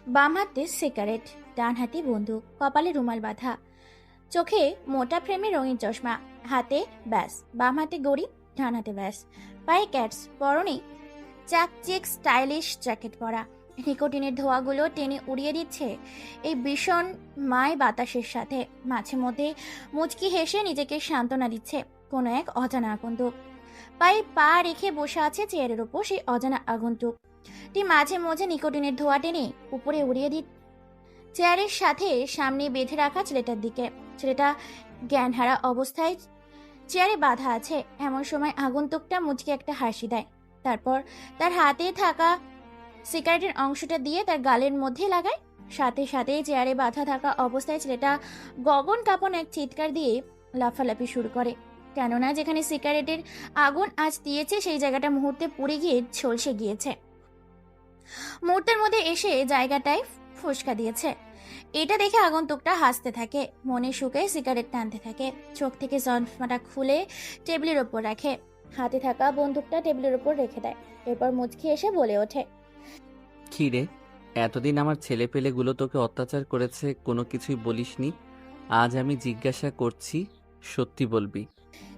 বাম হাতে সিগারেট, ডান হাতে বন্দুক, কপালে রুমাল বাঁধা, চোখে মোটা ফ্রেমে রঙিন চশমা, হাতে ব্যাস, বাম হাতে গড়ি, ডান হাতে ব্যাস, পায়ে ক্যাটস, পরনে চাকচিক স্টাইলিশ জ্যাকেট পরা। নিকোটিনের ধোঁয়াগুলো টেনে উড়িয়ে দিচ্ছে এই ভীষণ মায় বাতাসের সাথে। মাঝে মধ্যে মুচকি হেসে নিজেকে সান্ত্বনা দিচ্ছে কোনো এক অজানা আগন্তুক। পায়ে পা রেখে বসে আছে চেয়ারের ওপর সেই অজানা আগন্তুক। মাঝে মাঝে নিকোটিনের ধোঁয়া টেনে উপরে উড়িয়ে দি চেয়ারের সাথে সামনে বেঁধে রাখা ছেলেটার দিকে। ছেলেটা জ্ঞানহারা অবস্থায় চেয়ারে বাঁধা আছে। এমন সময় আগন্তুকটা মুচকি একটা হাসি দেয়, তারপর তার হাতে থাকা সিগারেটের অংশটা দিয়ে তার গালের মধ্যে লাগায়। সাথে সাথে চেয়ারে বাঁধা থাকা অবস্থায় ছেলেটা গগন কাঁপন এক চিৎকার দিয়ে লাফালাফি শুরু করে, কেননা যেখানে সিগারেটের আগুন আজ দিয়েছে সেই জায়গাটা মুহূর্তে পুড়ে গিয়ে ঝলসে গিয়েছে। মুহূর্তের মধ্যে এসে জায়গাটায় ফুসকা দিয়েছে। এটা দেখে আগন্তুকটা হাসতে থাকে, মনে সুখে সিগারেট টানতে থাকে, চোখ থেকে চশমাটা খুলে টেবিলের ওপর রাখে, হাতে থাকা বন্দুকটা টেবিলের ওপর রেখে দেয়। এরপর মুচকি এসে বলে ওঠে, কি রে, এতদিন আমার ছেলেপেলেগুলো তোকে অত্যাচার করেছে, কোনো কিছুই বলিসনি। আজ আমি জিজ্ঞাসা করছি, সত্যি বলবি?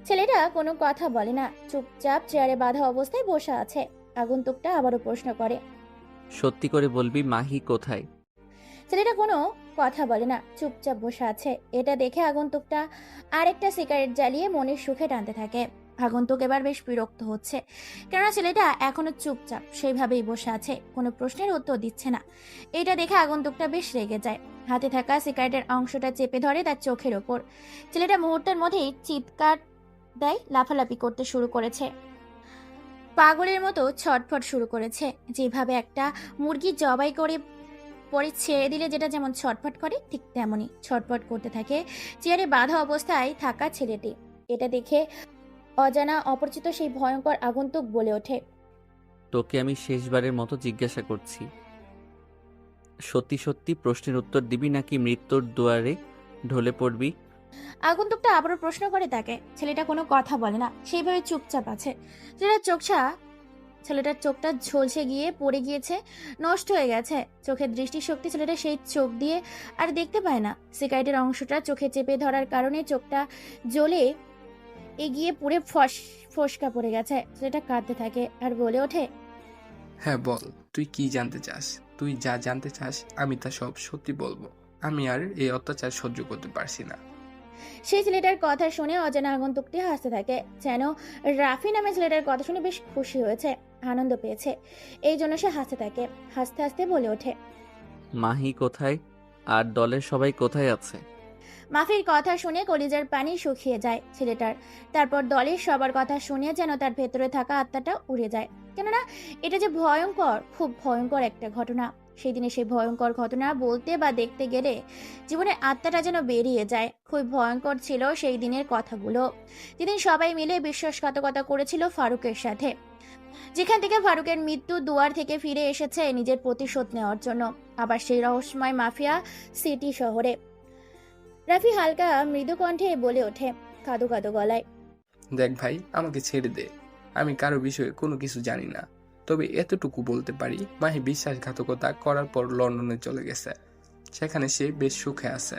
ছেলেটা কোনো কথা বলে না, চুপচাপ চেয়ারে বাঁধা অবস্থায় বসে আছে। আগন্তুকটা আবারও প্রশ্ন করে, সত্যি করে বলবি মাহি কোথায়? ছেলেটা কোনো কথা বলে না, চুপচাপ বসে আছে। এটা দেখে আগন্তুকটা আরেকটা সিগারেট জ্বালিয়ে মনের সুখে টানতে থাকে। আগন্তুক এবার বেশ বিরক্ত হচ্ছে, কেননা ছেলেটা এখনো চুপচাপ সেইভাবেই বসে আছে, কোনো প্রশ্নের উত্তর দিচ্ছে না। এটা দেখে আগন্তুকটা বেশ রেগে যায়, হাতে থাকা সিগারেটের অংশটা চেপে ধরে তার চোখের ওপর। ছেলেটা মুহূর্তের মধ্যেই চিৎকার দেয়, লাফালাফি করতে শুরু করেছে, পাগলের মতো ছটফট শুরু করেছে। যেভাবে একটা মুরগি জবাই করে পরে ছেড়ে দিলে যেটা যেমন ছটফট করে, ঠিক তেমনই ছটফট করতে থাকে চেয়ারে বাঁধা অবস্থায় থাকা ছেলেটি। এটা দেখে অজানা অপরিচিত সেই ভয়ঙ্কর আগন্তুক বলে ওঠে, তোকে আমি শেষবারের মতো জিজ্ঞাসা করছি, সত্যি সত্যি প্রশ্নের উত্তর দিবি নাকি মৃত্যুর দুয়ারে ঢলে পড়বি? আগন্তুকটা আবারও প্রশ্ন করে তাকে। ছেলেটা কোনো কথা বলে না, সেইভাবে চুপচাপ আছে। ছেলেটার চোখটা ঝলসে গিয়ে পড়ে গিয়েছে, নষ্ট হয়ে গেছে চোখের দৃষ্টিশক্তি। ছেলেটা সেই চোখ দিয়ে আর দেখতে পায় না। সিগারেটের অংশটা চোখে চেপে ধরার কারণে চোখটা জ্বলে এগিয়ে পুড়ে ফসকা পড়ে গেছে। ছেলেটা কাঁদতে থাকে আর বলে ওঠে, হ্যাঁ বল, তুই কি জানতে চাস? তুই যা জানতে চাস আমি তা সব সত্যি বলবো। আমি আর এই অত্যাচার সহ্য করতে পারছি না। সেই ছেলেটার কথা শুনে অজানা আগন্তুকটি হাসতে থাকে, যেন রাফি নামে ছেলেটার কথা শুনে বেশ খুশি হয়েছে, আনন্দ পেয়েছে। এই জন্য সে হাসতে থাকে। হাসতে হাসতে বলে ওঠে, মাহি কোথায়? আর দলের সবাই কোথায় আছে? মাফির কথা শুনে কলিজার পানি শুকিয়ে যায় ছেলেটার। তারপর দলের সবার কথা শুনে যেন তার ভেতরে থাকা আত্মাটা উড়ে যায়, কেননা এটা যে ভয়ঙ্কর, খুব ভয়ঙ্কর একটা ঘটনা। সেই দিনে সেই ভয়ঙ্কর ঘটনা বলতে বা দেখতে গেলে জীবনের আত্মাটা যেন বেরিয়ে যায়। খুব ভয়ঙ্কর ছিল সেই দিনের কথাগুলো, যেদিন সবাই মিলে বিশ্বাসঘাতকতা করেছিল ফারুকের সাথে, যেখান থেকে ফারুকের মৃত্যু দুয়ার থেকে ফিরে এসেছে নিজের প্রতিশোধ নেওয়ার জন্য, আবার সেই রহস্যময় মাফিয়া সিটি শহরে। রাফি হালকা মৃদু কণ্ঠে বলে ওঠে, কাঁদো কাঁদো গলায়, দেখ ভাই, আমাকে ছেড়ে দে। আমি কারো বিষয়ে কোনো কিছু জানি না। তবে এতটুকু বলতে পারি, মাহি বিশ্বাসঘাতকতা করার পর লন্ডনে চলে গেছে। সেখানে সে বেশ সুখে আছে।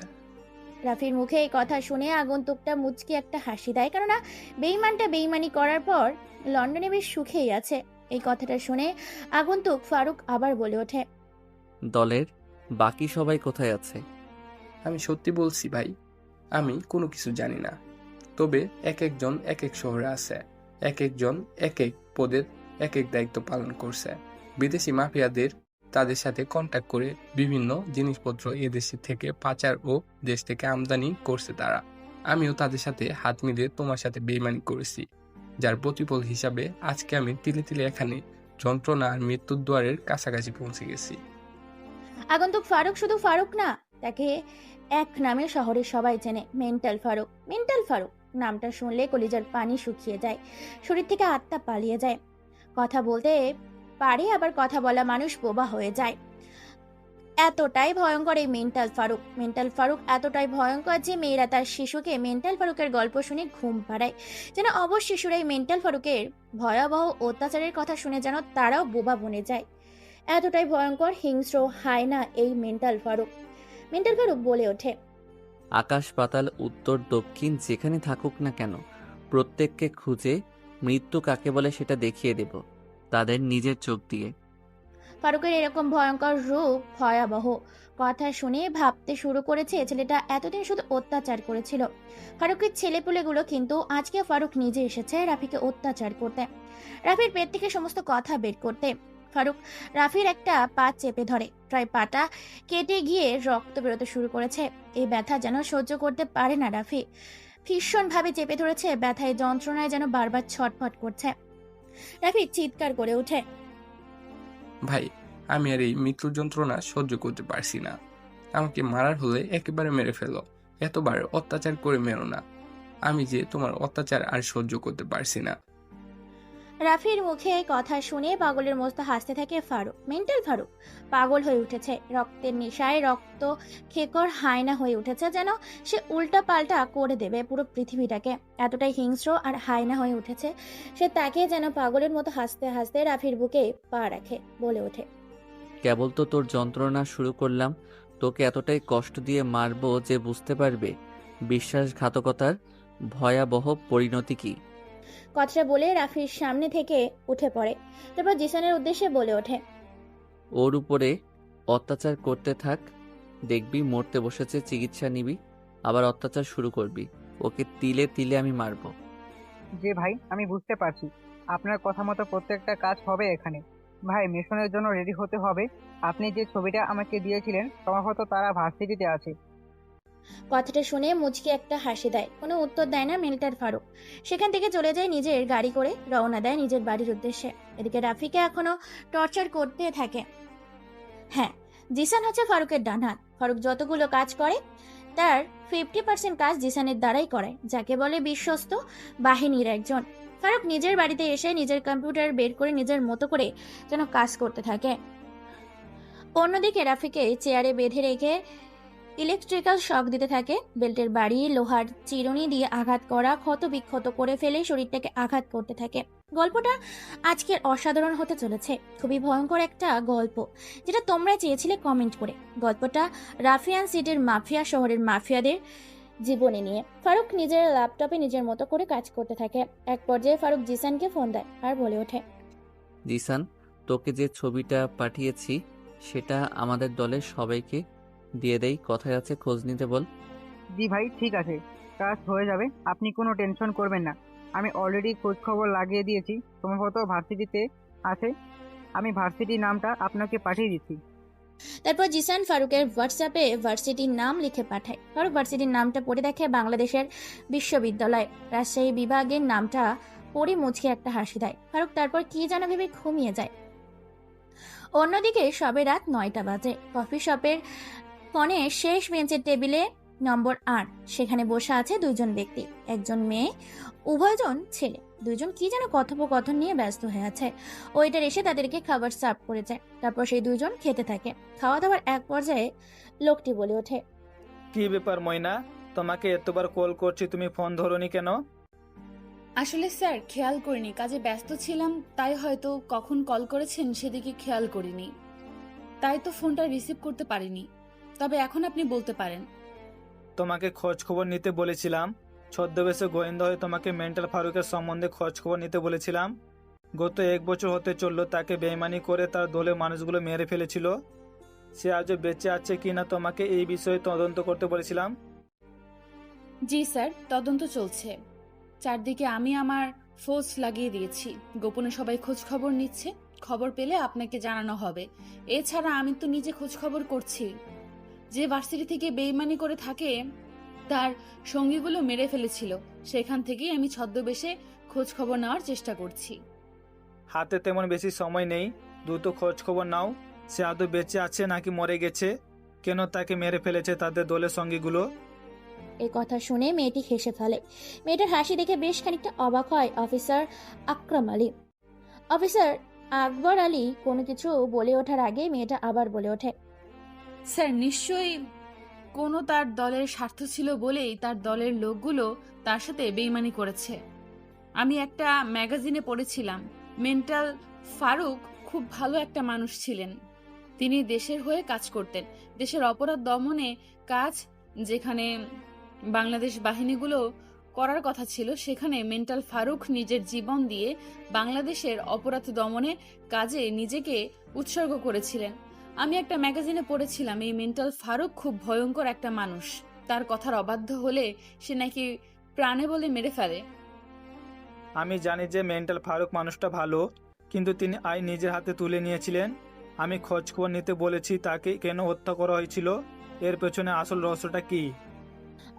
রাফির মুখে এই কথা শুনে আগন্তুকটা মুচকি একটা হাসি দেয়, কেননা বেইমানটা বেইমানি করার পর লন্ডনে বেশ সুখেই আছে। এই কথাটা শুনে আগন্তুক ফারুক আবার বলে ওঠে, দলের বাকি সবাই কোথায় আছে? আমি সত্যি বলছি ভাই, আমি কোনো কিছু জানি না। তবে এক একজন এক এক শহরে আছে, এক একজন এক এক পদের এক এক দায়িত্ব পালন করছে। বিদেশি মাফিয়াদের তাদের সাথে কন্ট্যাক্ট করে বিভিন্ন জিনিসপত্র এদেশে থেকে পাচার ও দেশ থেকে আমদানি করছে তারা। আমিও তাদের সাথে হাত মিলিয়ে তোমার সাথে বেইমানি করেছি, যার প্রতিফল হিসাবে আজকে আমি তিলে তিলে এখানে যন্ত্রণা আর মৃত্যুর দুয়ারের কাছাকাছি পৌঁছে গেছি। আগন্তুক ফারুক শুধু ফারুক না, তাকে এক নামে শহরের সবাই চেনে, মেন্টাল ফারুক। মেন্টাল ফারুক নামটা শুনলে কলিজার পানি শুকিয়ে যায়, শরীর থেকে আত্মা পালিয়ে যায়। কথা বলতে পারে, আবার কথা বলা মানুষ বোবা হয়ে যায়। এতটাই ভয়ঙ্কর এই মেন্টাল ফারুক। মেন্টাল ফারুক এতটাই ভয়ঙ্কর যে মেয়েরা তার শিশুকে মেন্টাল ফারুকের গল্প শুনে ঘুম পাড়ায়, যেন অবশ শিশুরা এই মেন্টাল ফারুকের ভয়াবহ অত্যাচারের কথা শুনে যেন তারাও বোবা বনে যায়। এতটাই ভয়ঙ্কর হিংস্র হায়না এই মেন্টাল ফারুক। বলে ওঠে, আকাশ পাতাল উত্তর দক্ষিণ যেখানে থাকুক না কেন, প্রত্যেককে খুঁজে মৃত্যু কাকে বলে সেটা দেখিয়ে দেব তাদের নিজের চোখ দিয়ে। ফারুকের এরকম ভয়ঙ্কর রূপ ভয়াবহ। কথা শুনে ভাবতে শুরু করেছে ছেলেটা এতদিন শুধু অত্যাচার করেছিল। ফারুকের ছেলেপুলেগুলো কিন্তু আজকে ফারুক নিজে এসেছে রাফিকে অত্যাচার করতে, রাফির পেট থেকে সমস্ত কথা বের করতে। ফারুক রাফির একটা পা চেপে ধরে, প্রায় পাটা কেটে গিয়ে রক্ত বেরোতে শুরু করেছে। এই ব্যথা যেন সহ্য করতে পারে না রাফি, ভীষণ ভাবে চেপে ধরেছে, ব্যথায় যন্ত্রণায় যেন বারবার ছটফট করছে। রাফি চিৎকার করে ওঠে, ভাই, আমি আর এই মৃত্যুর যন্ত্রণা সহ্য করতে পারছি না। আমাকে মারার হলে একেবারে মেরে ফেলো, এতবার অত্যাচার করে মেরো না। আমি যে তোমার অত্যাচার আর সহ্য করতে পারছি না। রাফির মুখে কথা শুনে পাগলের মতো হাসতে থাকে ফারুক। মেন্টাল ফারুক পাগল হয়ে উঠেছে, রক্তের নেশায় রক্ত খেকর হায়না হয়ে উঠেছে, যেন সে উল্টা পাল্টা করে দেবে পুরো পৃথিবীটাকে। এতটাই হিংস্র আর হায়না হয়ে উঠেছে সে, তাকে যেন পাগলের মতো হাসতে হাসতে রাফির বুকে পা রাখে, বলে ওঠে, কেবল তো তোর যন্ত্রণা শুরু করলাম, তোকে এতটাই কষ্ট দিয়ে মারবো যে বুঝতে পারবে বিশ্বাসঘাতকতার ভয়াবহ পরিণতি কি। কথাটা বলে রাফির সামনে থেকে উঠে পড়ে, তারপর জিসানের উদ্দেশ্যে বলে ওঠে, ওর উপরে অত্যাচার করতে থাক, দেখবি মরতে বসেছে, চিকিৎসা নিবি, আবার অত্যাচার শুরু করবি, ওকে তিলে তিলে আমি মারবো। যে ভাই, আমি বুঝতে পারছি আপনার কথা মতো প্রত্যেকটা কাজ হবে এখানে। ভাই, মিশনের জন্য রেডি হতে হবে। আপনি যে ছবিটা আমাকে দিয়েছিলেন সম্ভবত তারা ভার্সিটিতে আছে। কথাটা শুনে মুচকি একটা হাসি দেয়, কোনো উত্তর দেয় না মেন্টাল ফারুক। সেখান থেকে চলে যায়, নিজের গাড়ি করে রওনা দেয় নিজের বাড়ির উদ্দেশ্যে। এদিকে রাফিকে এখনো টর্চার করতে থাকে। হ্যাঁ, জিসান হচ্ছে ফারুকের ডান হাত। ফারুক যতগুলো কাজ করে তার 50% কাজ জিসানের দ্বারাই করে, যাকে বলে বিশ্বস্ত বাহিনীর একজন। ফারুক নিজের বাড়িতে এসে নিজের কম্পিউটার বের করে নিজের মতো করে যেন কাজ করতে থাকে। অন্যদিকে রাফিকে চেয়ারে বেঁধে রেখে ইলেকট্রিক্যাল শক দিতে থাকে। বেল্টের বাড়ি লোহার চিরুনি দিয়ে আঘাত করা, ক্ষত বিক্ষত করে ফেলে শরীরটাকে আঘাত করতে থাকে। গল্পটা আজকের অসাধারণ হতে চলেছে, খুবই ভয়ঙ্কর একটা গল্প, যেটা তোমরা চেয়েছিলে কমেন্ট করে। গল্পটা রাফিয়ান সিটির মাফিয়া শহরের মাফিয়াদের জীবনে নিয়ে। ফারুক নিজের ল্যাপটপে নিজের মতো করে কাজ করতে থাকে। এক পর্যায়ে ফারুক জিসানকে ফোন দেয় আর বলে ওঠে, জিসান, তোকে যে ছবিটা পাঠিয়েছি সেটা আমাদের দলের সবাইকে দিয়ে দেই, কথায় আছে, খোঁজ নিতে বল। জি ভাই, ঠিক আছে, কাজ হয়ে যাবে, আপনি কোনো টেনশন করবেন না। আমি অলরেডি খোঁজ খবর লাগিয়ে দিয়েছি, সম্ভবত ভার্সিটিতে আছে। আমি ভার্সিটির নামটা আপনাকে পাঠিয়ে দিচ্ছি। তারপর জিসান ফারুকের হোয়াটসঅ্যাপে ভার্সিটির নাম লিখে পাঠায়। ফারুক ভার্সিটির নামটা পড়ে দেখে বাংলাদেশের বিশ্ববিদ্যালয়, রাজশাহী বিভাগের নামটা পড়ে মুচকে একটা হাসি দেয়। ফারুক তারপর কি যেন ভেবে ঘুমিয়ে যায়। অন্যদিকে সবে রাত 9টা বাজে। কফি শপের ফোনে শেষ বেঞ্চের টেবিলে নম্বর 8, সেখানে বসে আছে দুইজন ব্যক্তি, একজন মেয়ে, উভয়জন ছেলে। দুইজন কি যেন কথোপকথন নিয়ে ব্যস্ত হয়ে আছে। ওয়েটার এসে তাদেরকে খাবার সার্ভ করেছে, তারপর সেই দুইজন খেতে থাকে। খাওয়া দাওয়ার এক পর্যায়ে লোকটি বলে ওঠে, কি ব্যাপার ময়না, তোমাকে এতবার কল করছি, তুমি ফোন ধরোনি কেন? আসলে স্যার খেয়াল করিনি, কাজে ব্যস্ত ছিলাম, তাই হয়তো কখন কল করেছেন সেদিকে খেয়াল করিনি, তাই তো ফোনটা রিসিভ করতে পারিনি। তবে এখন আপনি বলতে পারেন। তোমাকে খোঁজ খবর নিতে বলেছিলাম, ছদ্মবেশে গোয়েন্দা হয়ে তোমাকে মেন্টাল ফারুকের সম্বন্ধে খোঁজ খবর নিতে বলেছিলাম। গত 1 বছর হতে চললো তাকে বেইমানি করে তার দলের মানুষগুলো মেরে ফেলেছিল। সে আজও বেঁচে আছে কিনা তোমাকে এই বিষয়ে তদন্ত করতে বলেছিলাম। জি স্যার, তদন্ত চলছে। চারদিকে আমি আমার ফোর্স লাগিয়ে দিয়েছি, গোপনে সবাই খোঁজ খবর নিচ্ছে, খবর পেলে আপনাকে জানানো হবে। এছাড়া আমি তো নিজে খোঁজ খবর করছি। যে ভার্সিটি থেকে বেইমানি করে থাকে তার সঙ্গীগুলো মেরে ফেলেছিল, সেখান থেকেই আমি ছদ্মবেশে খোঁজ খবর নেওয়ার চেষ্টা করছি। হাতে তেমন বেশি সময় নেই, দ্রুত খোঁজ খবর নাও। সে আদৌ বেঁচে আছে নাকি মরে গেছে, কেন তাকে মেরে ফেলেছে তাদের দলের সঙ্গীগুলো। এই কথা শুনে মেয়েটি হেসে ফেলে। মেয়েটার হাসি দেখে বেশ খানিকটা অবাক হয় অফিসার আকরাম আলী। অফিসার আকবর আলী কোনো কিছু বলে ওঠার আগে মেয়েটা আবার বলে ওঠে, স্যার নিশ্চয়ই কোনো তার দলের স্বার্থ ছিল বলেই তার দলের লোকগুলো তার সাথে বেইমানি করেছে। আমি একটা ম্যাগাজিনে পড়েছিলাম মেন্টাল ফারুক খুব ভালো একটা মানুষ ছিলেন, তিনি দেশের হয়ে কাজ করতেন, দেশের অপরাধ দমনে কাজ। যেখানে বাংলাদেশ বাহিনীগুলো করার কথা ছিল, সেখানে মেন্টাল ফারুক নিজের জীবন দিয়ে বাংলাদেশের অপরাধ দমনে কাজে নিজেকে উৎসর্গ করেছিলেন। আমি একটা ম্যাগাজিনে পড়েছিলাম এই মেন্টাল ফারুক খুব ভয়ঙ্কর একটা মানুষ। তার কথার অবাধ্য হলে সে নাকি প্রাণে বলে মেরে ফেলে। আমি জানি যে মেন্টাল ফারুক মানুষটা ভালো, কিন্তু তিনি আইন নিজের হাতে তুলে নিয়েছিলেন। আমি খোঁজখবর নিতে বলেছি তাকে কেন হত্যা করা হয়েছিল, এর পেছনে আসল রহস্যটা কি?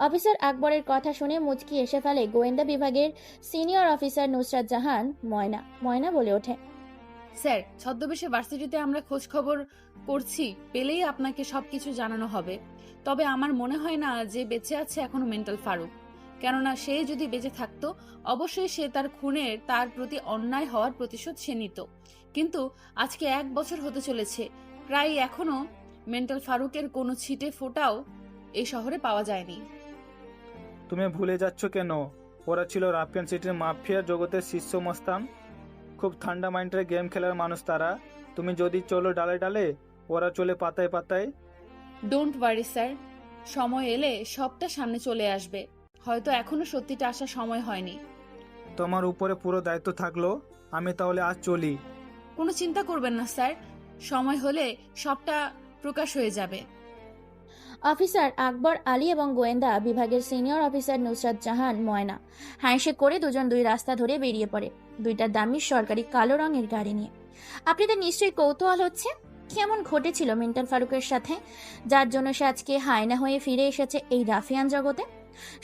অফিসার আকবরের কথা শুনে মুচকি এসে ফেলে গোয়েন্দা বিভাগের সিনিয়র অফিসার নুসরাত জাহান ময়না। ময়না বলে ওঠে, স্যার, ছদ্মবেশে ভার্সিটিতে আমরা খোঁজ খবর করছি, পেলেই আপনাকে সবকিছু জানানো হবে। তবে আমার মনে হয় না যে বেঁচে আছে এখনো মেন্টাল ফারুক। কেননা সে যদি বেঁচে থাকতো, অবশ্যই সে তার খুনের, তার প্রতি অন্যায় হওয়ার প্রতিশোধ সে নিত। কিন্তু আজকে 1 বছর হতে চলেছে, প্রায় এখনো মেন্টাল ফারুকের কোনো ছিটে ফোঁটাও এই শহরে পাওয়া যায়নি। তুমি ভুলে যাচ্ছ কেন? ওরা ছিল রাফিয়ান সিটির মাফিয়া জগতের শীর্ষ মস্তান। খুব ঠান্ডা মাইন্ডের গেম খেলার মানুষ তারা। তুমি যদি চলো ডালে ডালে, ওরা চলে পাতায় পাতায়। ডোন্ট ওয়ারি স্যার, সময় এলে সবটা সামনে চলে আসবে। হয়তো এখনো সত্যিটা আসার সময় হয়নি। তোমার উপরে পুরো দায়িত্ব থাকলো। আমি তাহলে আজ চলি। কোনো চিন্তা করবেন না স্যার, সময় হলে সবটা প্রকাশ হয়ে যাবে। অফিসার আকবর আলী এবং গোয়েন্দা বিভাগের সিনিয়র অফিসার নুসরাত জাহান ময়না হ্যান্ডশেক করে দুজন দুই রাস্তা ধরে বেরিয়ে পড়ে, দুইটা দামি সরকারি কালো রঙের গাড়ি নিয়ে। আপনাদের নিশ্চয়ই কৌতূহল হচ্ছে কেমন ঘটেছিল মেন্টাল ফারুকের সাথে, যার জন্য সে আজকে হায়না হয়ে ফিরে এসেছে এই রাফিয়ান জগতে।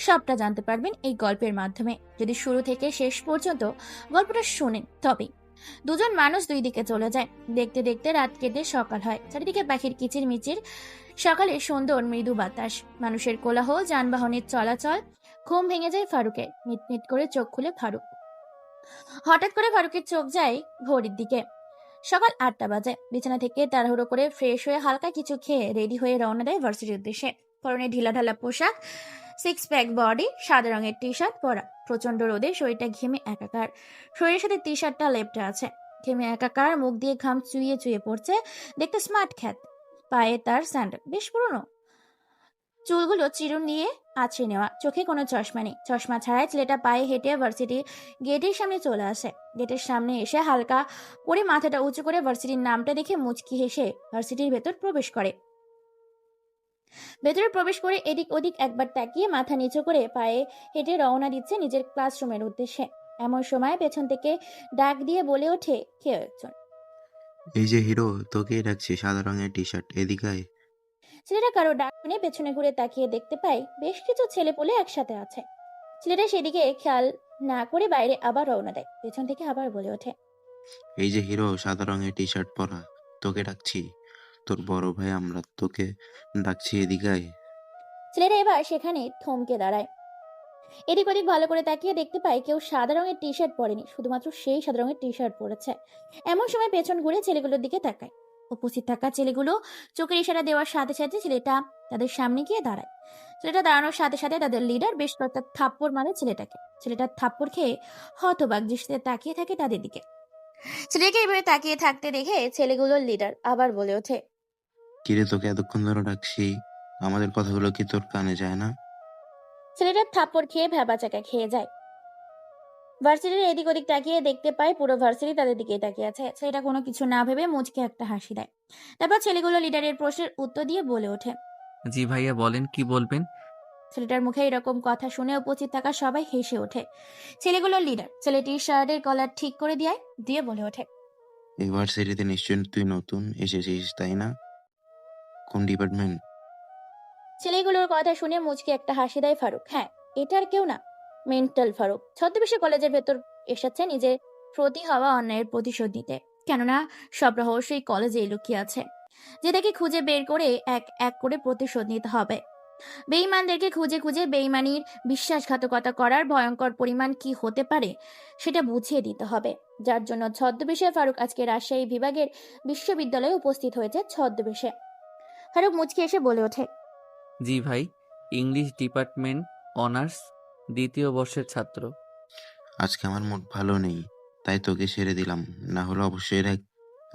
সবটা জানতে পারবেন এই গল্পের মাধ্যমে। যদি শুরু থেকে শেষ পর্যন্ত গল্পটা শোনেন তবেই। দুজন মানুষ দুই দিকে চলে যায়। দেখতে দেখতে রাত কেটে সকাল হয়। চারিদিকে পাখির কিচির মিচির, সকালে সুন্দর মৃদু বাতাস, মানুষের কোলাহল, যানবাহনের চলাচল। ঘুম ভেঙে যায় ফারুকের। মিটমিট করে চোখ খুলে ফারুক। হঠাৎ করে ফারুকের চোখ যায় ঘড়ির দিকে। সকাল 8টা বাজে। বিছানা থেকে তাড়াহুড়ো করে ফ্রেশ হয়ে হালকা কিছু খেয়ে রেডি হয়ে রওনা দেয় ভার্সিটির উদ্দেশ্যে। পরনে ঢিলাঢালা পোশাক, 6 প্যাক বডি, সাদা রঙের টি শার্ট পরা। প্রচন্ড রোদে শরীরটা ঘেমে একাকার। শরীরের সাথে টি শার্টটা লেপটে আছে। ঘেমে একাকার, মুখ দিয়ে ঘাম চুইয়ে চুইয়ে পড়ছে। দেখতে স্মার্ট খ্যাত। পায়ে তার স্যান্ডেল, বেশ পুরনো। চুলগুলো চিরুন দিয়ে আছড়ে নেওয়া। চোখে কোনো চশমা নেই। চশমা ছাড়াই ছেলেটা পায়ে হেঁটে ভার্সিটি গেটের সামনে চলে আসে। গেটের সামনে এসে হালকা করে মাথাটা উঁচু করে ভার্সিটির নামটা দেখে মুচকি হেসে ভার্সিটির ভেতর প্রবেশ করে। ভেতরে প্রবেশ করে এদিক ওদিক একবার তাকিয়ে মাথা নিচু করে পায়ে হেঁটে রওনা দিচ্ছে নিজের ক্লাসরুমের উদ্দেশ্যে। এমন সময় পেছন থেকে ডাক দিয়ে বলে ওঠে কেউ একজন, এই যে হিরো, তোকেই ডাকছি, সাদা রঙের টি শার্ট, এদিকে আয়। ছেলেটা কারো ডাক শুনে পেছনে ঘুরে তাকিয়ে দেখতে পায় বেশ কিছু ছেলে পেলে একসাথে আছে। ছেলেটা সেদিকে খেয়াল না করে বাইরে আবার রওনা দেয়। পেছন থেকে আবার বলে ওঠে, এই যে হিরো, সাদা রঙের টি শার্ট পরা, তোকে ডাকছি, তোর বড় ভাই, আমরা তোকে ডাকছি, এদিকে আয়। ছেলেটা এবার সেখানে থমকে দাঁড়ায়। এদিক ওদিক ভালো করে তাকিয়ে দেখতে পায় কেউ সাদা রঙের টি শার্ট পরেনি, শুধুমাত্র সেই সাদা রঙের টি শার্ট পরেছে। এমন সময় পেছন ঘুরে ছেলেগুলোর দিকে তাকায়। উপস্থিত থাকা ছেলেগুলো চোখের ইশারা দেওয়ার সাথে সাথে ছেলেটা তাদের সামনে গিয়ে দাঁড়ায়। ছেলেটা দাঁড়ানোর সাথে সাথে তাদের লিডার বেশ কয়েকটা থাপ্পড় মারে ছেলেটাকে। ছেলেটার থাপ্পড় খেয়ে হতবাক দৃষ্টিতে তাকিয়ে থাকে তাদের দিকে। ছেলেকে এভাবে তাকিয়ে থাকতে দেখে ছেলেগুলোর লিডার আবার বলে ওঠে, কিরে, তোকে এতক্ষণ ধরে ডাকছি, আমাদের কথাগুলো কি তোর কানে যায় না? ছেলেটার থাপ্পড় খেয়ে ভ্যাবাচাকা খেয়ে যায়। ভার্সিটির এদিক ওদিক তাকিয়ে দেখতে পায় পুরো ভার্সিটি তাদের দিকে তাকিয়ে আছে। ছেলেটা কোনো কিছু না ভেবে মুচকে একটা হাসি দেয়। তারপর ছেলেগুলো লিডারের প্রশ্নের উত্তর দিয়ে বলে ওঠে, জি ভাইয়া, বলেন কি বলবেন। ছেলেটার মুখে এরকম কথা শুনে উপস্থিত থাকা সবাই হেসে ওঠে। ছেলেগুলোর লিডার ছেলেটির শার্টের কলার ঠিক করে দিয়ে বলে ওঠে, এই ভার্সিটিতে নিশ্চয়ই তুই নতুন এসেছিস, তাই না? কোন ডিপার্টমেন্ট? ছেলেগুলোর কথা শুনে মুচকে একটা হাসি দেয় ফারুক। হ্যাঁ, এটা আর কেউ না, মেন্টাল ফারুক। ছদ্মবেশে কলেজের ভেতর এসেছে নিজের প্রতি হওয়া অন্যায়ের প্রতিশোধ নিতে। কেননা সব রহস্যই কলেজে লুকিয়ে আছে, যেটাকে খুঁজে বের করে এক এক করে প্রতিশোধ নিতে হবে। বেঈমানদেরকে খুঁজে খুঁজে বেঈমানির বিশ্বাসঘাতকতা করার ভয়ঙ্কর পরিমাণ কি হতে পারে সেটা বুঝিয়ে দিতে হবে। যার জন্য ছদ্মবেশে ফারুক আজকে রাজশাহী বিভাগের বিশ্ববিদ্যালয়ে উপস্থিত হয়েছে ছদ্মবেশে। ফারুক মুচকি এসে বলে ওঠে, জি ভাই, ইংলিশ ডিপার্টমেন্ট, অনার্স, 2য় বর্ষের ছাত্র। আজকে আমার মুড ভালো নেই, তাই তোকে ছেড়ে দিলাম, না হলে অবশ্যই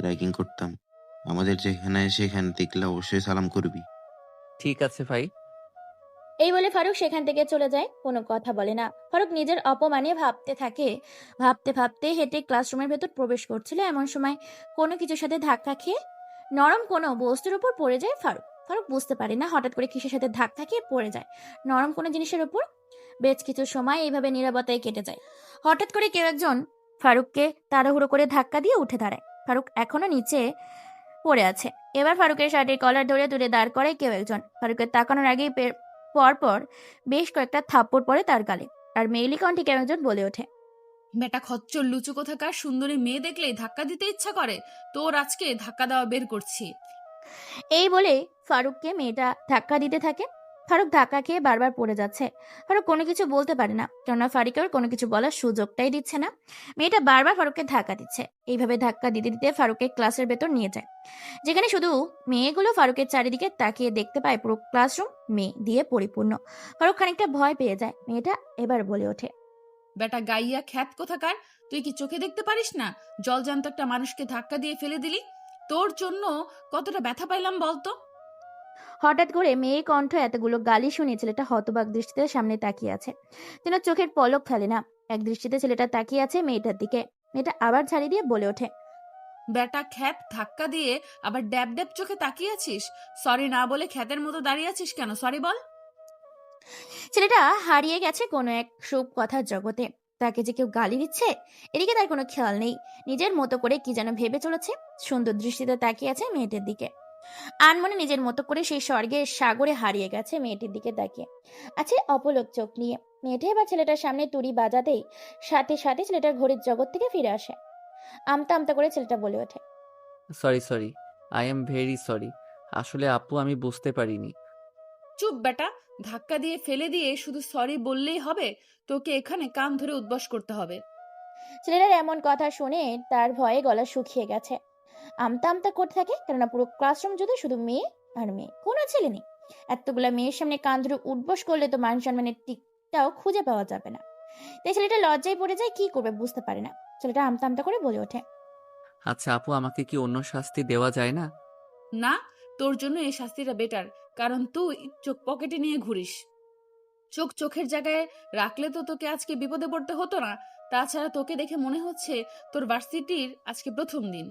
র্যাগিং করতাম। আমাদের যেখানে সেখানে দেখলে অবশ্যই সালাম করবি। ঠিক আছে ভাই। এই বলে ফারুক সেখান থেকে চলে যায়, কোনো কথা বলে না। ফারুক নিজের অপমানে ভাবতে থাকে। ভাবতে ভাবতে হেঁটে ক্লাসরুমের ভেতর প্রবেশ করছিল, এমন সময় কোনো কিছুর সাথে ধাক্কা খেয়ে নরম কোনো বস্তুর উপর পড়ে যায় ফারুক। ফারুক বুঝতে পারে না হঠাৎ করে কিসের সাথে ধাক্কা খেয়ে পড়ে যায় নরম কোনো জিনিসের উপর। বেশ কিছু সময় এইভাবে নীরবতায় কেটে যায়। হঠাৎ করে কেউ একজন ফারুককে তাড়াহুড়ো করে ধাক্কা দিয়ে উঠে দাঁড়ায়। ফারুক এখনো নিচে পড়ে আছে। এবার ফারুকের শার্টের কলার ধরে দূরে দাঁড় করে কেউ একজন। ফারুকের তাকানোর আগেই পর বেশ কয়েকটা থাপ্পড় পড়ে তার গালে। আর মেইলি কণ্ঠে কেউ একজন বলে ওঠে, বেটা খচ্চর লুচু কোথাকার, সুন্দরী মেয়ে দেখলেই ধাক্কা দিতে ইচ্ছা করে। তোর আজকে ধাক্কা দেওয়া বের করছি। এই বলে ফারুককে মেয়েটা ধাক্কা দিতে থাকে। ফারুক ধাক্কা খেয়ে বারবার পড়ে যাচ্ছে। ফারুক কোনো কিছু বলতে পারে না, কেননা ফারুকের কোনো কিছু বলার সুযোগটাই দিচ্ছে না। মেয়েটা বারবার ফারুককে ধাক্কা দিচ্ছে। এইভাবে ধাক্কা দিতে দিতে ফারুককে ক্লাসের ভেতর নিয়ে যায়, যেখানে শুধু মেয়েগুলো ফারুকের চারিদিকে তাকিয়ে দেখতে পায় পুরো ক্লাসরুম মেয়ে দিয়ে পরিপূর্ণ। ফারুক খানিকটা ভয় পেয়ে যায়। মেয়েটা এবার বলে ওঠে, বেটা গাইয়া খ্যাত কোথাকার, তুই কি চোখে দেখতে পারিস না জলজান্ত একটা মানুষকে ধাক্কা দিয়ে ফেলে দিলি? তোর জন্য কতটা ব্যথা পাইলাম বলতো। হঠাৎ করে মেয়ে কণ্ঠ এতগুলো গালি শুনে ছেলেটা হতবাক দৃষ্টিতে সামনে তাকিয়ে আছে, যেন চোখের পলক ফেলে না। এক দৃষ্টিতে ছেলেটা তাকিয়ে আছে মেয়েটার দিকে। মেয়েটা আবার ঝাড়ি দিয়ে বলে ওঠে, বেটা খ্যাত ধাক্কা দিয়ে আবার ড্যাব ড্যাব চোখে তাকিয়ে আছিস? সরি না বলে খ্যাতের মতো দাঁড়িয়ে আছিস কেন? সরি বল। ছেলেটা হারিয়ে গেছে কোনো এক সব কথার জগতে। তাকে যে কেউ গালি দিচ্ছে এদিকে তার কোনো খেয়াল নেই। নিজের মতো করে কি যেন ভেবে চলেছে। সুন্দর দৃষ্টিতে তাকিয়ে আছে মেয়েটির দিকে। আনমনে নিজের মতো করে সেই স্বর্গের সাগরে হারিয়ে গেছে মেয়েটির দিকে তাকিয়ে আছে অপলক চোখ নিয়ে। মেয়েটি এবার ছেলেটার সামনে তুড়ি বাজাতেই সাথে সাথে ছেলেটার ঘড়ির জগৎ থেকে ফিরে আসে। আমতা আমতা করে ছেলেটা বলে ওঠে, sorry, I am very sorry. আসলে আপু আমি বুঝতে পারিনি। চুপ বেটা, ধাক্কা দিয়ে ফেলে দিয়ে শুধু সরি বললেই হবে? তোকে এখানে কান ধরে উদ্বাস করতে হবে। ছেলেটার এমন কথা শুনে তার ভয়ে গলা শুকিয়ে গেছে। আমতা আমতা করতে থাকে, কেননা পুরো ক্লাসরুম জুড়ে শুধু মেয়ে আর মেয়ে, কোনো ছেলে নেই। এতগুলা মেয়ের সামনে কান ধরে উঠবস করলে তো মান সম্মানের টিকটাও খুঁজে পাওয়া যাবে না। তাই ছেলেটা লজ্জায় পড়ে যায়, কি করবে বুঝতে পারে না। ছেলেটা আমতা আমতা করে বলে ওঠে, আচ্ছা আপু, আমাকে কি অন্য শাস্তি দেওয়া যায় না? না, তোর জন্য এই শাস্তিটা বেটার, কারণ তুই চোখ পকেটে নিয়ে ঘুরিস। চোখের জায়গায় রাখলে তো তোকে আজকে বিপদে পড়তে হতো না। তাছাড়া তোকে দেখে মনে হচ্ছে তোর ভার্সিটির আজকে প্রথম দিন।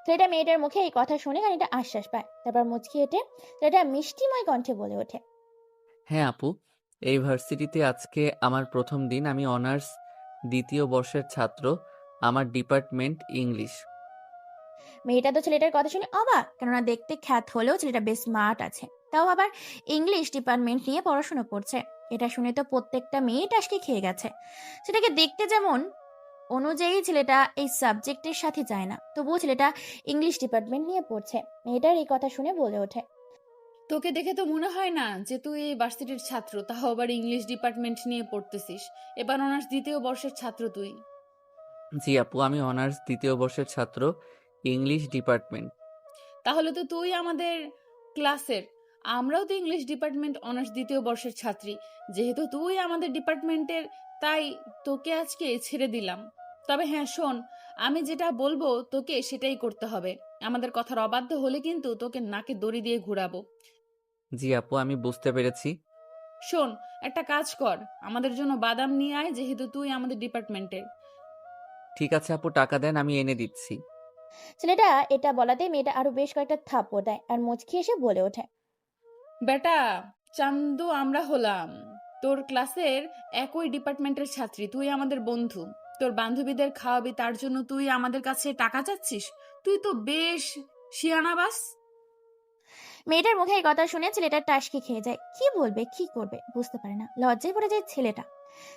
ছেলেটা মেয়েটার মুখে এই কথা শুনে খানিকটা আশ্বাস পায়। তারপর মুচকি হেঁটে ছেলেটা মিষ্টিময় কণ্ঠে বলে ওঠে, হ্যাঁ আপু, এই ভার্সিটিতে আজকে আমার প্রথম দিন। আমি অনার্স দ্বিতীয় বর্ষের ছাত্র। আমার ডিপার্টমেন্ট ইংলিশ। মেয়েটা তো ছেলেটার কথা শুনে অবাক, কেননা দেখতে খ্যাত হলেও ছেলেটা বেশ স্মার্ট আছে, তাও আবার ইংলিশ ডিপার্টমেন্ট নিয়ে পড়াশোনা করছে। এটা শুনে তো প্রত্যেকটা মেয়ে টাসকে খেয়ে গেছে। সেটাকে দেখতে যেমন অনুযায়ী ছেলেটা এই সাবজেক্টের সাথে যায় না, তবুও ছেলেটা ইংলিশ ডিপার্টমেন্ট নিয়ে পড়ছে। মেয়েটার এই কথা শুনে বলে ওঠে, তোকে দেখে তো মনে হয় না যে তুই এই ভার্সিটির ছাত্র, তাও আবার ইংলিশ ডিপার্টমেন্ট নিয়ে পড়তেছিস। এবার অনার্স দ্বিতীয় বর্ষের ছাত্র তুই। জি আপু, আমি অনার্স দ্বিতীয় বর্ষের ছাত্র, ইংলিশ ডিপার্টমেন্ট। তাহলে তো তুই আমাদের ক্লাসের। আমরাও তো ইংলিশ ডিপার্টমেন্ট অনার্স দ্বিতীয় বর্ষের ছাত্রী। যেহেতু তুই আমাদের ডিপার্টমেন্টের, তাই তোকে আজকে ছেড়ে দিলাম। তবে হ্যাঁ শোন, আমি যেটা বলবো তোকে সেটাই করতে হবে। আমাদের কথার অবাধ্য হলে কিন্তু তোকে নাকে দড়ি দিয়ে ঘুরাবো। জি আপু, আমি বুঝতে পেরেছি। শোন, একটা কাজ কর, আমাদের জন্য বাদাম নিয়ে আয়, যেহেতু তুই আমাদের ডিপার্টমেন্টের। ঠিক আছে আপু, টাকা দেন, আমি এনে দিচ্ছি। ছেলেটা এটা বলাতে মেয়েটা আরো বেশ কয়েকটা থাপ্পড় দেয় আর মুচকি এসে বলে ওঠে, বেটা চান্দু, আমরা হলাম তোর ক্লাসের একই ডিপার্টমেন্টের ছাত্রী। তুই আমাদের বন্ধু, তোর বান্ধবীদের খাওয়াবি, তার জন্য তুই আমাদের কাছে টাকা চাচ্ছিস? তুই তো বেশ শিয়ানাবাস। মেয়েটার মুখে এই কথা শুনে ছেলেটা টাসকি খেয়ে যায়। কি বলবে কি করবে বুঝতে পারে না, লজ্জায় পড়ে যায় ছেলেটা।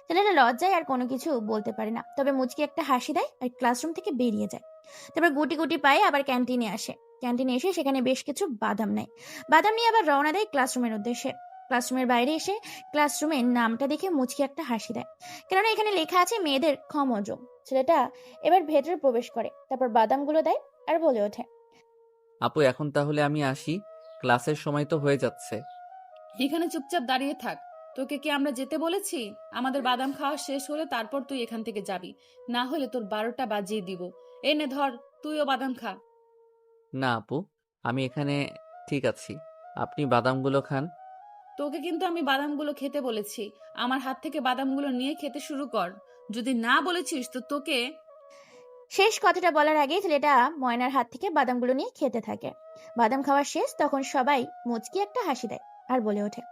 ছেলেটা লজ্জায় আর কোনো কিছু বলতে পারে না, তবে মুচকি একটা হাসি দেয় আর ক্লাসরুম থেকে বেরিয়ে যায়। তারপর গুটি গুটি পায়ে আবার ক্যান্টিনে আসে। ক্যান্টিনে এসে সেখানে বেশ কিছু বাদাম নেয়। বাদাম নিয়ে আবার রওনা দেয় ক্লাসরুমের উদ্দেশ্যে। ক্লাসরুমের বাইরে এসে ক্লাসরুমের নামটা দেখে মুচকি একটা হাসি দেয়, কেননা এখানে লেখা আছে মেয়েদের ক্ষমযোগ। ছেলেটা এবার ভেতরে প্রবেশ করে, তারপর বাদামগুলো দেয় আর বলে ওঠে, আপু এখন তাহলে আমি আসি, ক্লাসের সময় তো হয়ে যাচ্ছে। এখানে চুপচাপ দাঁড়িয়ে থাক। তোকে কি আমরা যেতে বলেছি? আমাদের বাদাম খাওয়া শেষ হলে তারপর তুই এখান থেকে যাবি, না হলে তোর 12টা বাজিয়ে দিব। এনে ধর, তুইও বাদাম খা। না আপু, আমি এখানে ঠিক আছি। আপনি বাদামগুলো খান। তোকে কিন্তু আমি বাদামগুলো খেতে বলেছি। আমার হাত থেকে বাদামগুলো নিয়ে খেতে শুরু কর। যদি না বলেছিস তো তোকে। শেষ কথাটা বলার আগেই ছেলেটা ময়নার হাত থেকে বাদামগুলো নিয়ে খেতে থাকে। বাদাম খাওয়া শেষ তখন সবাই মুচকি একটা হাসি দেয় আর বলে ওঠে,